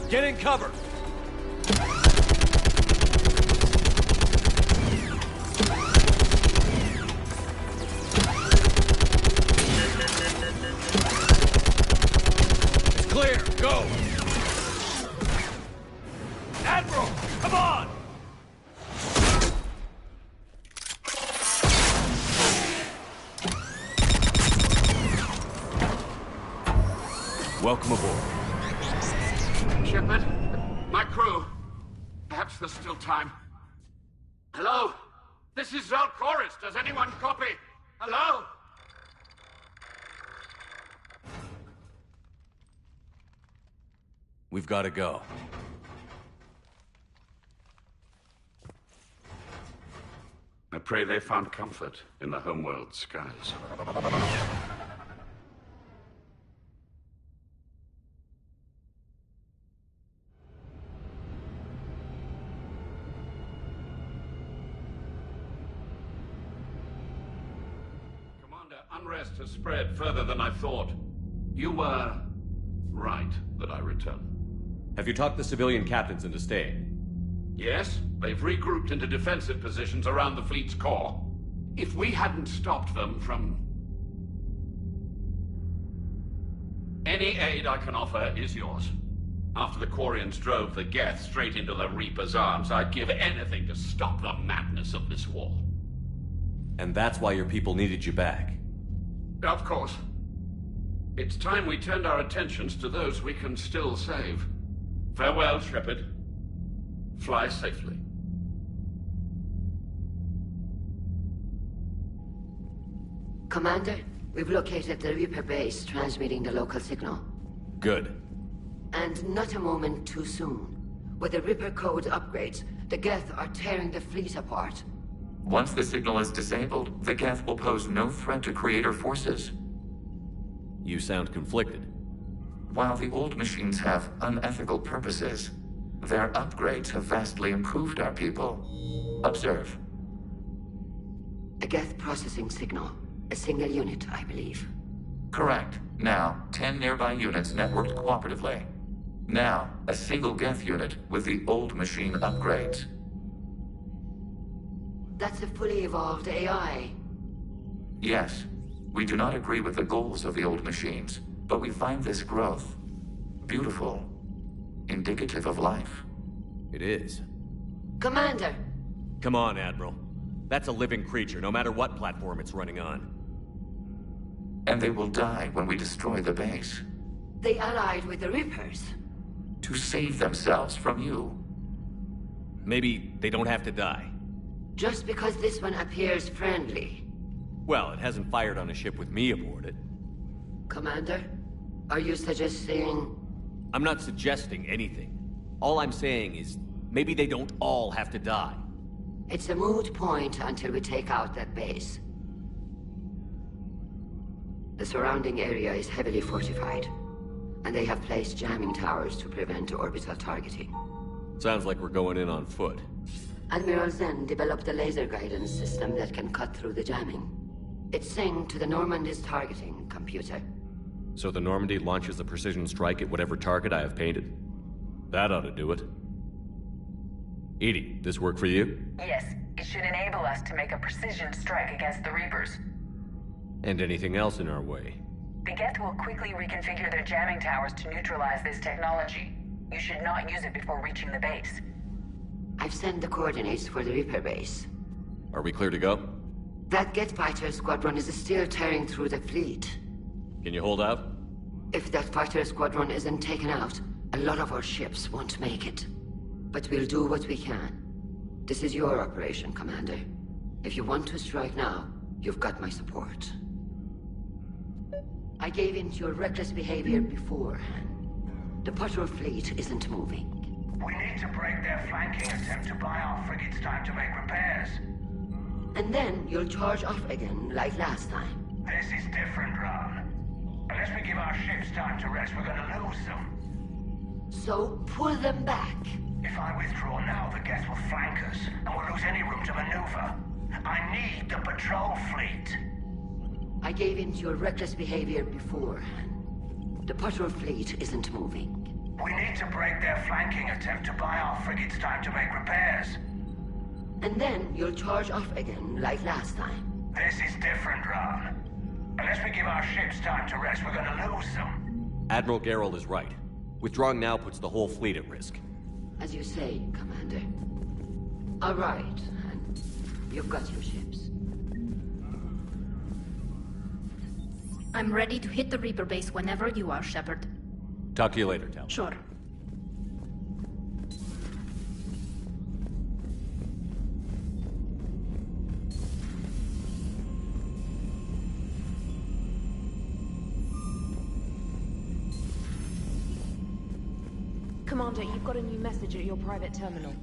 Get in cover! It's clear! Go! Admiral! Come on! Welcome aboard. Shepard, my crew. Perhaps there's still time. Hello? This is Zalcoris. Does anyone copy? Hello? We've got to go. I pray they found comfort in the homeworld skies. Commander, unrest has spread further than I thought. You were right that I return. Have you talked the civilian captains into staying? Yes, they've regrouped into defensive positions around the fleet's core. If we hadn't stopped them from... Any aid I can offer is yours. After the Quarians drove the Geth straight into the Reaper's arms, I'd give anything to stop the madness of this war. And that's why your people needed you back. Of course. It's time we turned our attentions to those we can still save. Farewell, Shepard. Fly safely. Commander, we've located the Reaper base transmitting the local signal. Good. And not a moment too soon. With the Reaper code upgrades, the Geth are tearing the fleet apart. Once the signal is disabled, the Geth will pose no threat to Creator forces. You sound conflicted. While the old machines have unethical purposes, their upgrades have vastly improved our people. Observe. A Geth processing signal. A single unit, I believe. Correct. Now, 10 nearby units networked cooperatively. Now, a single Geth unit with the old machine upgrades. That's a fully evolved AI. Yes, we do not agree with the goals of the old machines, but we find this growth beautiful, indicative of life. It is. Commander! Come on, Admiral. That's a living creature, no matter what platform it's running on. And they will die when we destroy the base. They allied with the Reapers. To save themselves from you. Maybe they don't have to die. Just because this one appears friendly. Well, it hasn't fired on a ship with me aboard it. Commander, are you suggesting... I'm not suggesting anything. All I'm saying is, maybe they don't all have to die. It's a moot point until we take out that base. The surrounding area is heavily fortified, and they have placed jamming towers to prevent orbital targeting. Sounds like we're going in on foot. Admiral Zen developed a laser guidance system that can cut through the jamming. It's synced to the Normandy's targeting computer. So the Normandy launches a precision strike at whatever target I have painted? That ought to do it. Edie, this work for you? Yes, it should enable us to make a precision strike against the Reapers. And anything else in our way? The Geth will quickly reconfigure their jamming towers to neutralize this technology. You should not use it before reaching the base. I've sent the coordinates for the Reaper base. Are we clear to go? That Geth fighter squadron is still tearing through the fleet. Can you hold out? If that fighter squadron isn't taken out, a lot of our ships won't make it. But we'll do what we can. This is your operation, Commander. If you want to strike now, you've got my support. I gave in to your reckless behavior beforehand. The patrol fleet isn't moving. We need to break their flanking attempt to buy our frigates time to make repairs. And then you'll charge off again, like last time. This is different, Ron. Unless we give our ships time to rest, we're gonna lose them. So, pull them back. If I withdraw now, the Geth will flank us, and we'll lose any room to maneuver. I need the patrol fleet. I gave in to your reckless behavior beforehand. The patrol fleet isn't moving. We need to break their flanking attempt to buy our frigates time to make repairs. And then you'll charge off again, like last time. This is different, Ron. Unless we give our ships time to rest, we're gonna lose them. Admiral Gerald is right. Withdrawing now puts the whole fleet at risk. As you say, Commander. All right, and you've got your ships. I'm ready to hit the Reaper base whenever you are, Shepard. Talk to you later, Tal. Sure. Commander, you've got a new message at your private terminal.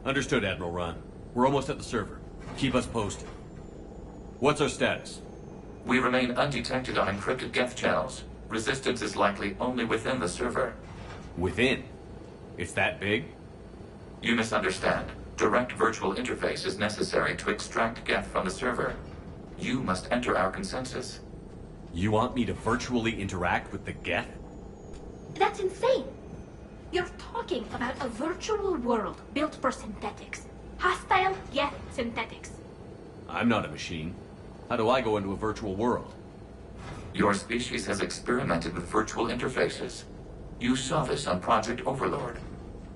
Understood, Admiral Ron. We're almost at the server. Keep us posted. What's our status? We remain undetected on encrypted Geth channels. Resistance is likely only within the server. Within? It's that big? You misunderstand. Direct virtual interface is necessary to extract Geth from the server. You must enter our consensus. You want me to virtually interact with the Geth? That's insane! You're talking about a virtual world built for synthetics. Hostile, Geth synthetics. I'm not a machine. How do I go into a virtual world? Your species has experimented with virtual interfaces. You saw this on Project Overlord.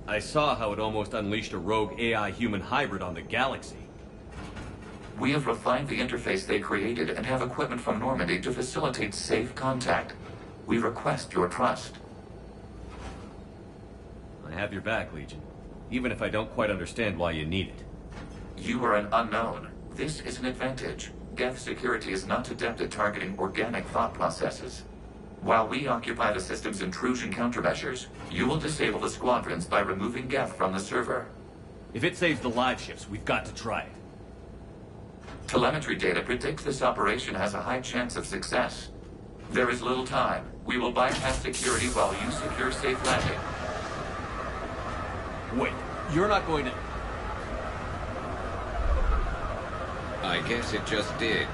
I saw how it almost unleashed a rogue AI-human hybrid on the galaxy. We have refined the interface they created and have equipment from Normandy to facilitate safe contact. We request your trust. I have your back, Legion. Even if I don't quite understand why you need it. You are an unknown. This is an advantage. Geth security is not adept at targeting organic thought processes. While we occupy the system's intrusion countermeasures, you will disable the squadrons by removing Geth from the server. If it saves the live ships, we've got to try it. Telemetry data predicts this operation has a high chance of success. There is little time. We will bypass security while you secure safe landing. Wait, you're not going to... I guess it just did.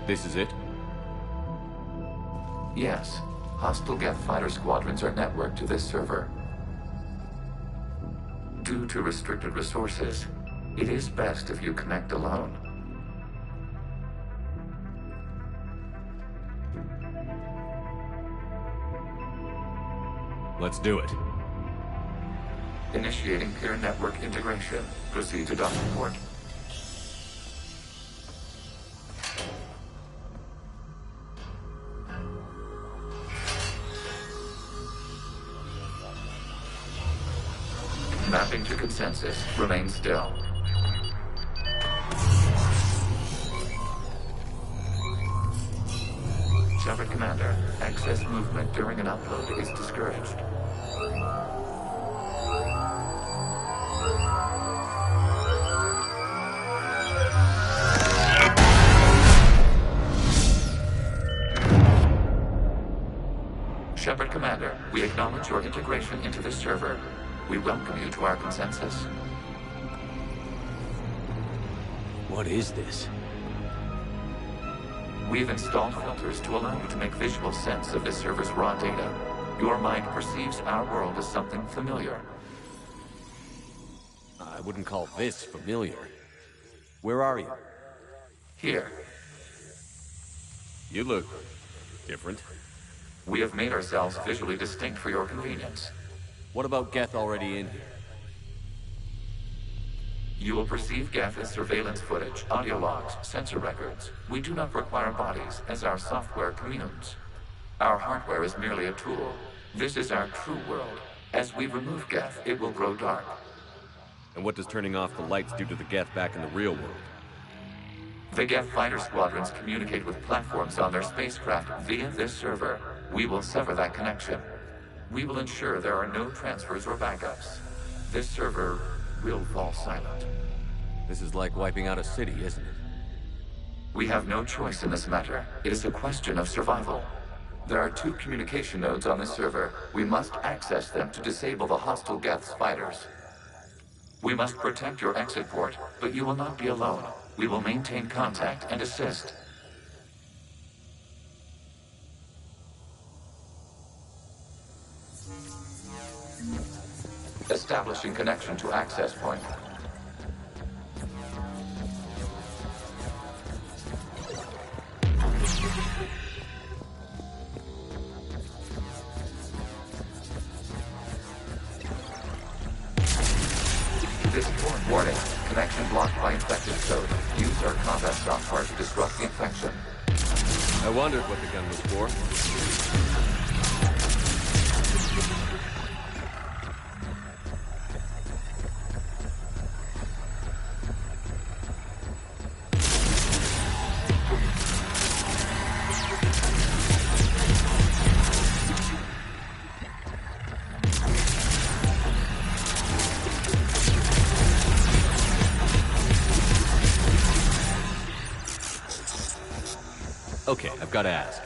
This is it? Yes. Hostile Geth fighter squadrons are networked to this server. Due to restricted resources, it is best if you connect alone. Let's do it. Initiating peer network integration. Proceed to docking port. Mapping to consensus. Remain still. Shepard Commander, excess movement during an upload is discouraged. Shepard Commander, we acknowledge your integration into this server. We welcome you to our consensus. What is this? We've installed filters to allow you to make visual sense of this server's raw data. Your mind perceives our world as something familiar. I wouldn't call this familiar. Where are you? Here. You look different. We have made ourselves visually distinct for your convenience. What about Geth already in here? You will perceive Geth as surveillance footage, audio logs, sensor records. We do not require bodies, as our software communes. Our hardware is merely a tool. This is our true world. As we remove Geth, it will grow dark. And what does turning off the lights do to the Geth back in the real world? The Geth fighter squadrons communicate with platforms on their spacecraft via this server. We will sever that connection. We will ensure there are no transfers or backups. This server will fall silent. This is like wiping out a city, isn't it? We have no choice in this matter. It is a question of survival. There are 2 communication nodes on this server. We must access them to disable the hostile Geth's fighters. We must protect your exit port, but you will not be alone. We will maintain contact and assist. Establishing connection to access point. This port warning. Connection blocked by infected code. Use our combat software to disrupt the infection. I wondered what the gun was for. Okay, I've got to ask.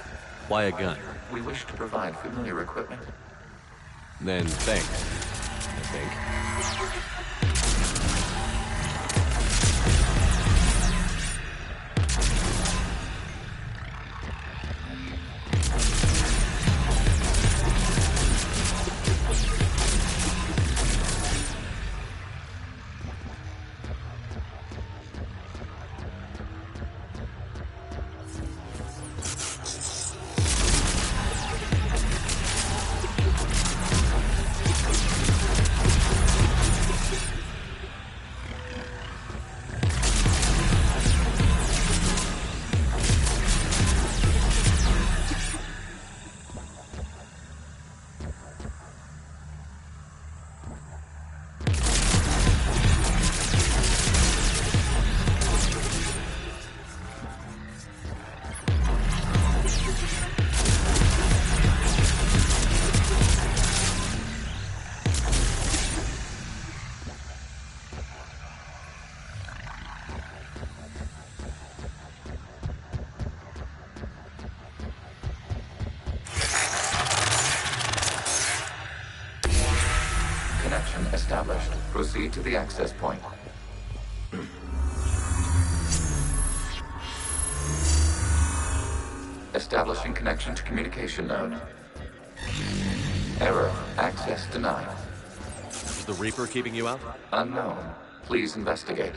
Why a gun? We wish to provide familiar equipment. Then thanks, I think. Established. Proceed to the access point. Establishing connection to communication node. Error. Access denied. Is the Reaper keeping you out? Unknown. Please investigate.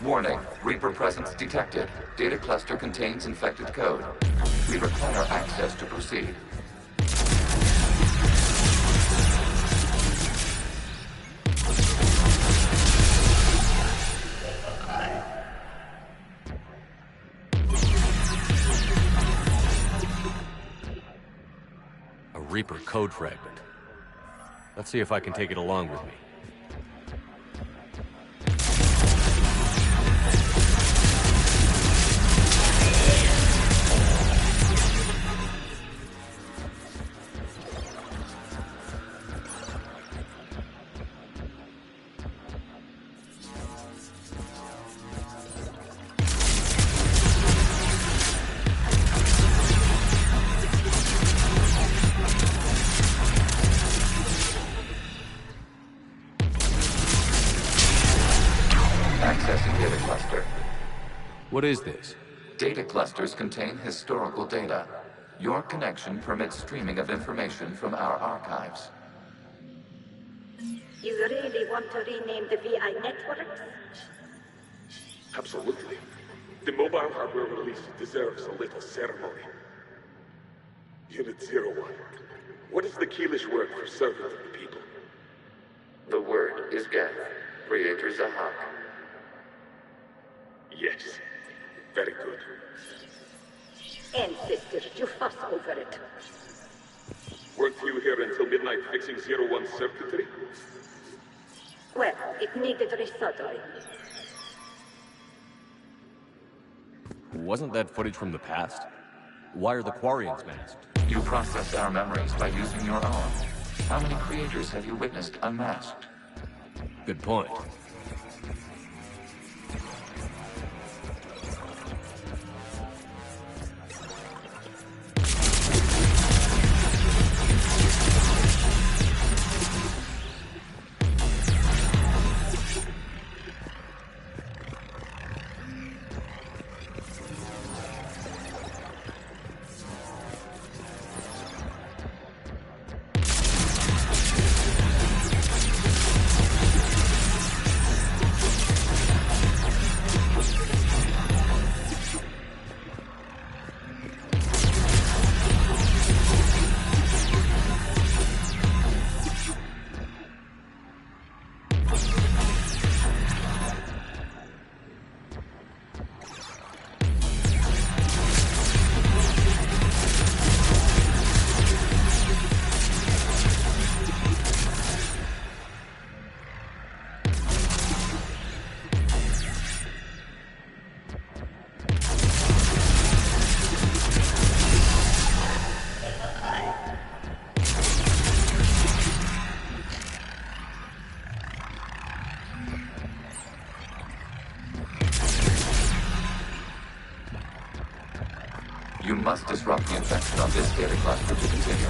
Warning. Reaper presence detected. Data cluster contains infected code. We require access to proceed. A Reaper code fragment. Let's see if I can take it along with me. What is this? Data clusters contain historical data. Your connection permits streaming of information from our archives. You really want to rename the VI networks? Absolutely. The mobile hardware release deserves a little ceremony. Unit 01. What is the Keelish word for servant of the people? The word is Geth. Creator Zahak. Yes. Very good. Ancestors, you fuss over it. Weren't you here until midnight fixing 01's circuitry? Well, it needed resoldering. Wasn't that footage from the past? Why are the Quarians masked? You process our memories by using your own. How many creators have you witnessed unmasked? Good point. You must disrupt the infection on this data cluster to continue.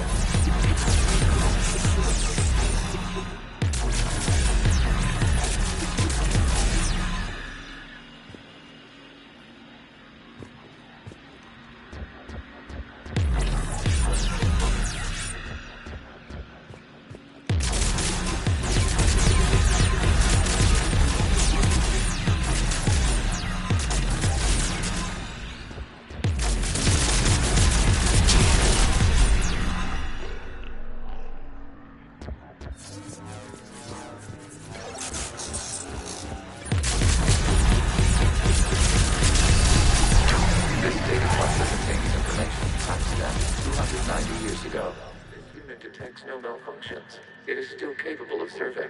It is still capable of serving.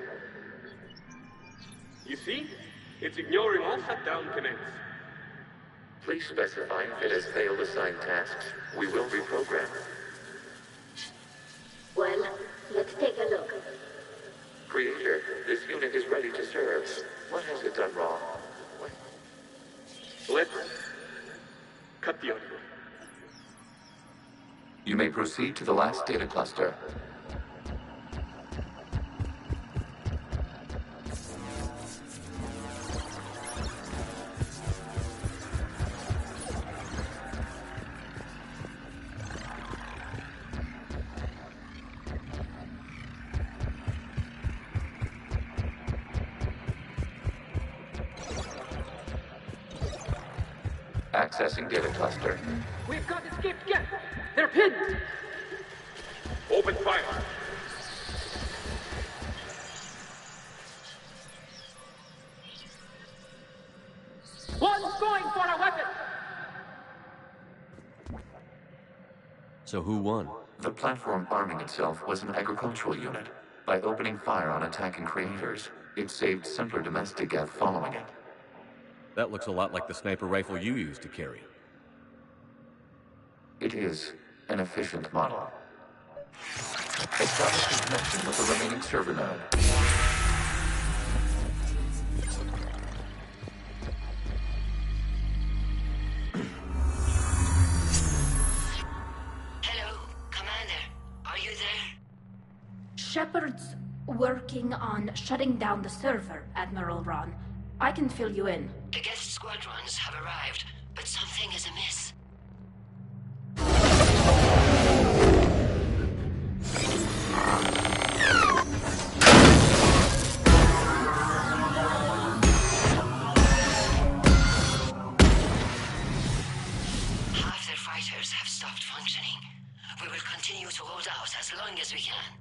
You see? It's ignoring all shutdown connects. Please specify if it has failed assigned tasks. We will reprogram. Well, let's take a look. Creator, this unit is ready to serve. What may proceed to the last data cluster. Accessing data cluster. We've got escaped Geth! They're pinned! Open fire! One's going for a weapon! So who won? The platform arming itself was an agricultural unit. By opening fire on attacking creators, it saved simpler domestic Geth following it. That looks a lot like the sniper rifle you used to carry. It is an efficient model. Establish a connection with the remaining server node. Hello, Commander. Are you there? Shepard's working on shutting down the server, Admiral Ron. I can fill you in. The Geth squadrons have arrived, but something is amiss. Half their fighters have stopped functioning. We will continue to hold out as long as we can.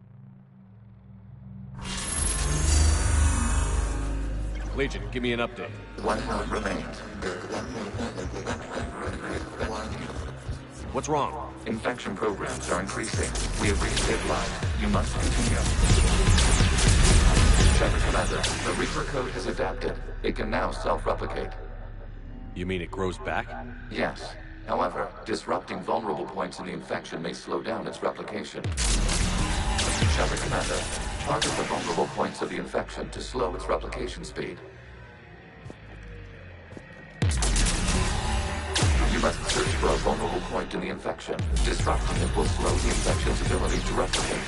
Legion, give me an update. One node remains. What's wrong? Infection programs are increasing. We have reached deadline. You must continue. Shepard Commander, the Reaper code has adapted. It can now self-replicate. You mean it grows back? Yes. However, disrupting vulnerable points in the infection may slow down its replication. Shepard Commander, target the vulnerable points of the infection to slow its replication speed. You must search for a vulnerable point in the infection. Disrupting it will slow the infection's ability to replicate.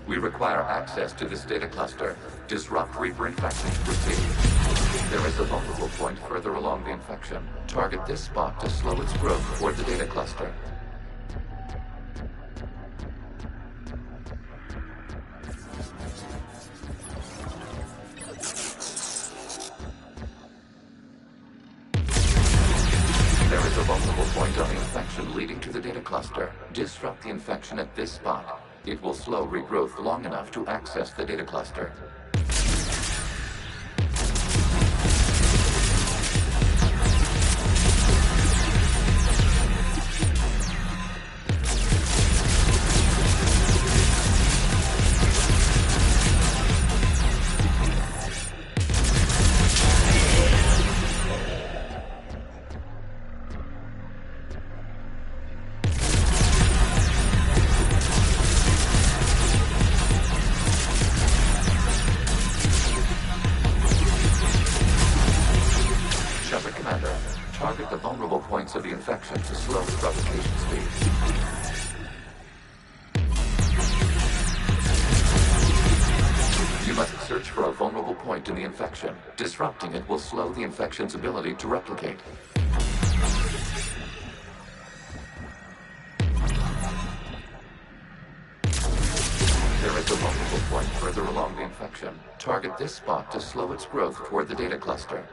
We require access to this data cluster. Disrupt Reaper infection to proceed. There is a vulnerable point further along the infection. Target this spot to slow its growth toward the data cluster. There is a vulnerable point on the infection leading to the data cluster. Disrupt the infection at this spot. It will slow regrowth long enough to access the data cluster. points of the infection to slow its replication speed. You must search for a vulnerable point in the infection. Disrupting it will slow the infection's ability to replicate. There is a vulnerable point further along the infection. Target this spot to slow its growth toward the data cluster.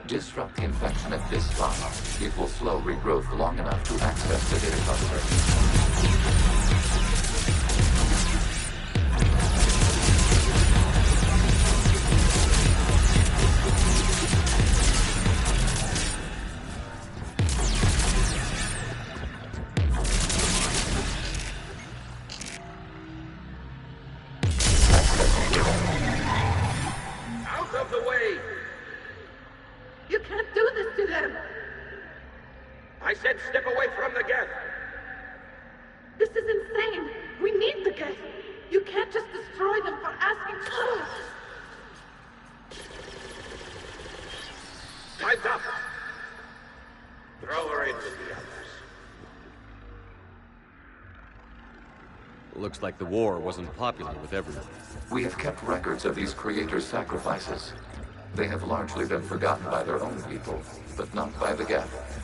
Disrupt the infection at this spot. It will slow regrowth long enough to access the data cluster. Looks like the war wasn't popular with everyone. We have kept records of these creators' sacrifices. They have largely been forgotten by their own people, but not by the Geth.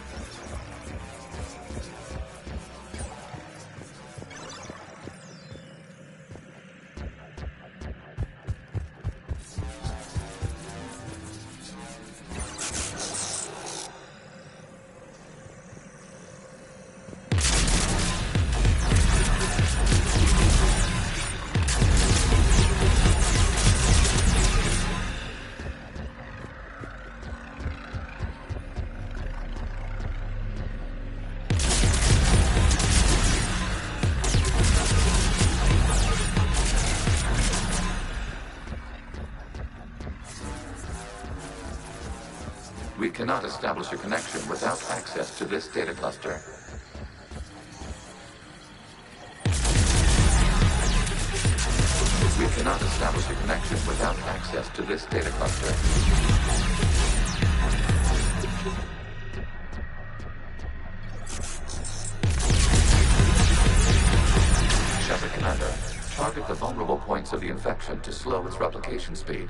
We cannot establish a connection without access to this data cluster. We cannot establish a connection without access to this data cluster. Shepard Commander, target the vulnerable points of the infection to slow its replication speed.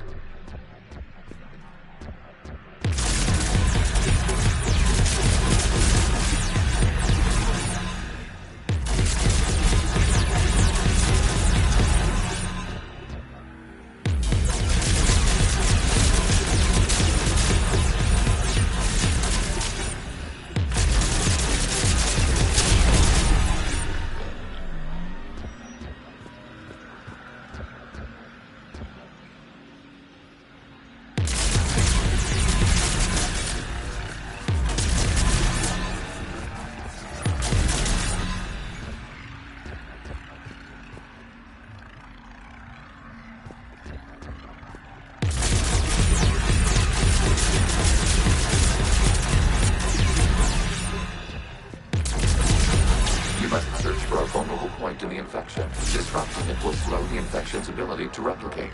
In the infection. Disrupting it will slow the infection's ability to replicate.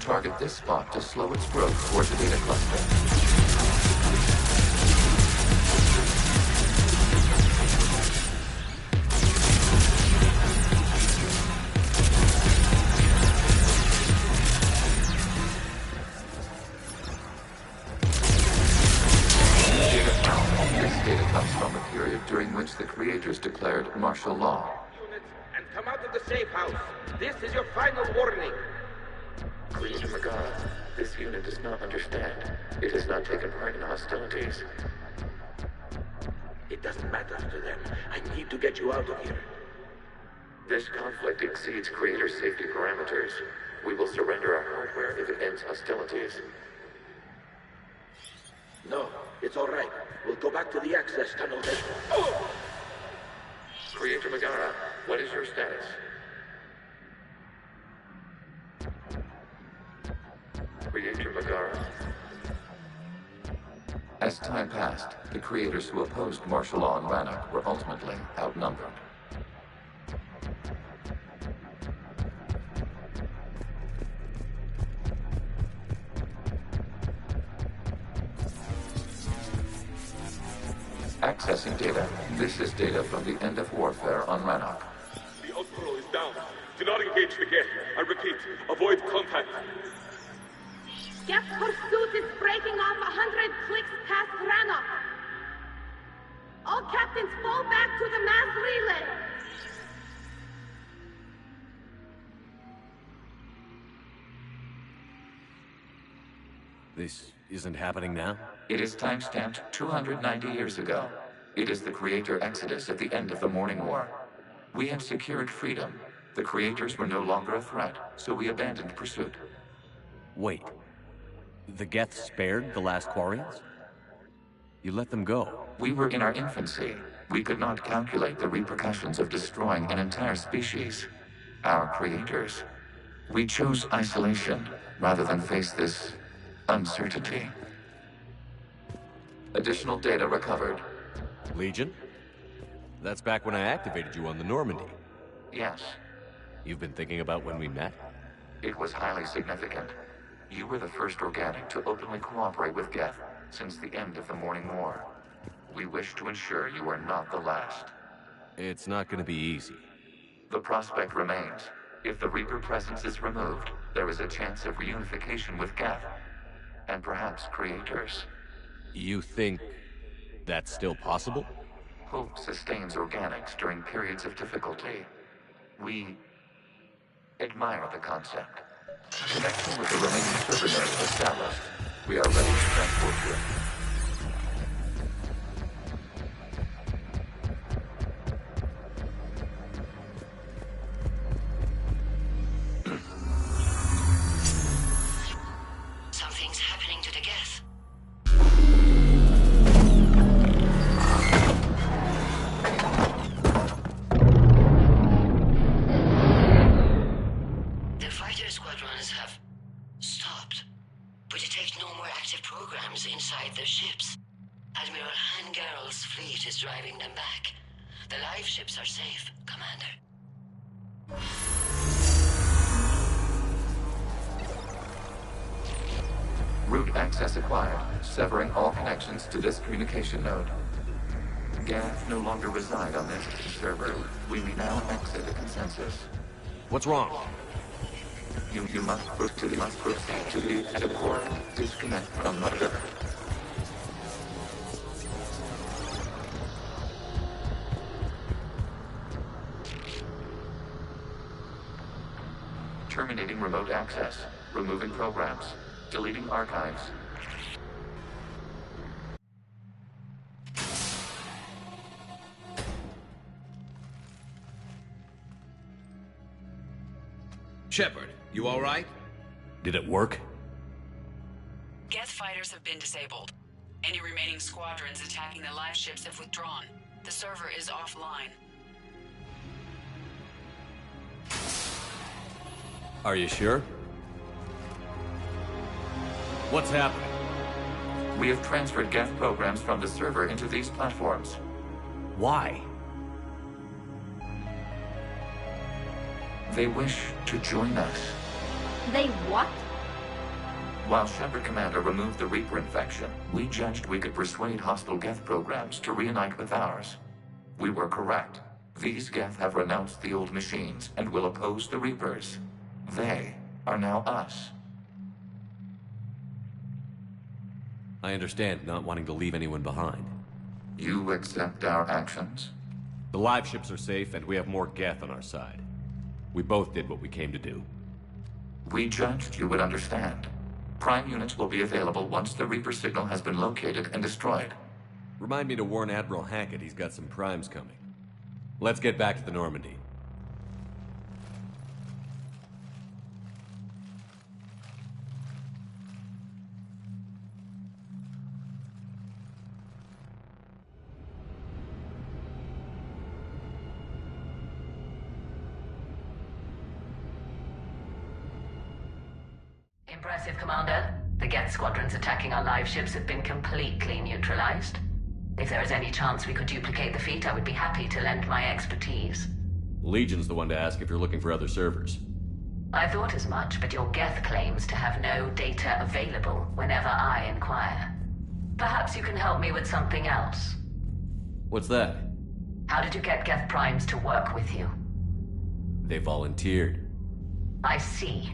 Target this spot to slow its growth towards the data cluster. During which the creators declared martial law. Units, and come out of the safe house. This is your final warning. Creator Megara, this unit does not understand. It has not taken part in hostilities. It doesn't matter to them. I need to get you out of here. This conflict exceeds Creator safety parameters. We will surrender our hardware if it ends hostilities. No, it's all right. We'll go back to the access tunnel then. Oh! Creator Megara, what is your status? Creator Megara. As time passed, the creators who opposed martial law in Rannoch were ultimately outnumbered. Accessing data. This is data from the end of warfare on Rannoch. The Outpost is down. Do not engage the gate. I repeat, avoid contact. Geth pursuit is breaking off 100 clicks past Rannoch. All captains fall back to the mass relay. This isn't happening now? It is timestamped 290 years ago. It is the Creator Exodus at the end of the Morning War. We had secured freedom. The Creators were no longer a threat, so we abandoned pursuit. Wait. The Geth spared the last Quarians? You let them go? We were in our infancy. We could not calculate the repercussions of destroying an entire species. Our Creators. We chose isolation rather than face this uncertainty. Additional data recovered. Legion? That's back when I activated you on the Normandy. Yes. You've been thinking about when we met? It was highly significant. You were the first organic to openly cooperate with Geth since the end of the Morning War. We wish to ensure you are not the last. It's not going to be easy. The prospect remains. If the Reaper presence is removed, there is a chance of reunification with Geth. And perhaps Creators. You think that's still possible? Hope sustains organics during periods of difficulty. We admire the concept. Connection with the remaining server nodes established. We are ready to transport you. Something's happening to the Geth. The fighter squadrons have stopped, but detect no more active programs inside their ships. Admiral Hangarl's fleet is driving them back. The live ships are safe, Commander. Route access acquired, severing all connections to this communication node. Geth no longer reside on this server. We may now exit the consensus. What's wrong? You must proceed to the support. Disconnect from the server. Terminating remote access. Removing programs. Deleting archives. Shepard, you all right? Did it work? Geth fighters have been disabled. Any remaining squadrons attacking the live ships have withdrawn. The server is offline. Are you sure? What's happening? We have transferred Geth programs from the server into these platforms. Why? They wish to join us. They what? While Shepard Commander removed the Reaper infection, we judged we could persuade hostile Geth programs to reunite with ours. We were correct. These Geth have renounced the old machines and will oppose the Reapers. They are now us. I understand not wanting to leave anyone behind. You accept our actions? The live ships are safe, and we have more Geth on our side. We both did what we came to do. We judged you would understand. Prime units will be available once the Reaper signal has been located and destroyed. Remind me to warn Admiral Hackett he's got some primes coming. Let's get back to the Normandy. Impressive, Commander. The Geth squadrons attacking our live ships have been completely neutralized. If there is any chance we could duplicate the feat, I would be happy to lend my expertise. Legion's the one to ask if you're looking for other servers. I thought as much, but your Geth claims to have no data available whenever I inquire. Perhaps you can help me with something else. What's that? How did you get Geth primes to work with you? They volunteered. I see.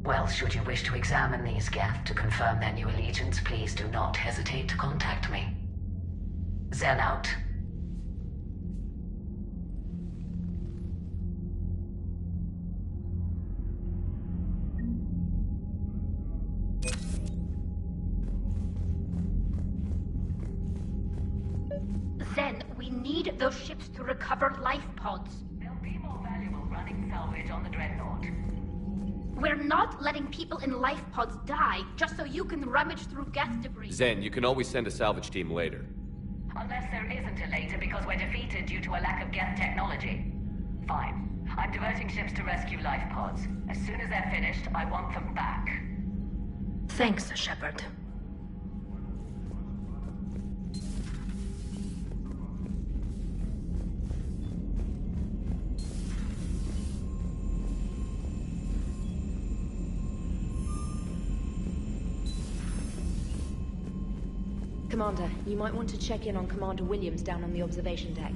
Well, should you wish to examine these Geth to confirm their new allegiance, please do not hesitate to contact me. Zen out. Zen, we need those ships to recover life pods. They'll be more valuable running salvage on the Dreadnought. We're not letting people in life pods die just so you can rummage through Geth debris. Zen, you can always send a salvage team later. Unless there isn't a later because we're defeated due to a lack of Geth technology. Fine. I'm diverting ships to rescue life pods. As soon as they're finished, I want them back. Thanks, Shepard. Commander, you might want to check in on Commander Williams down on the observation deck.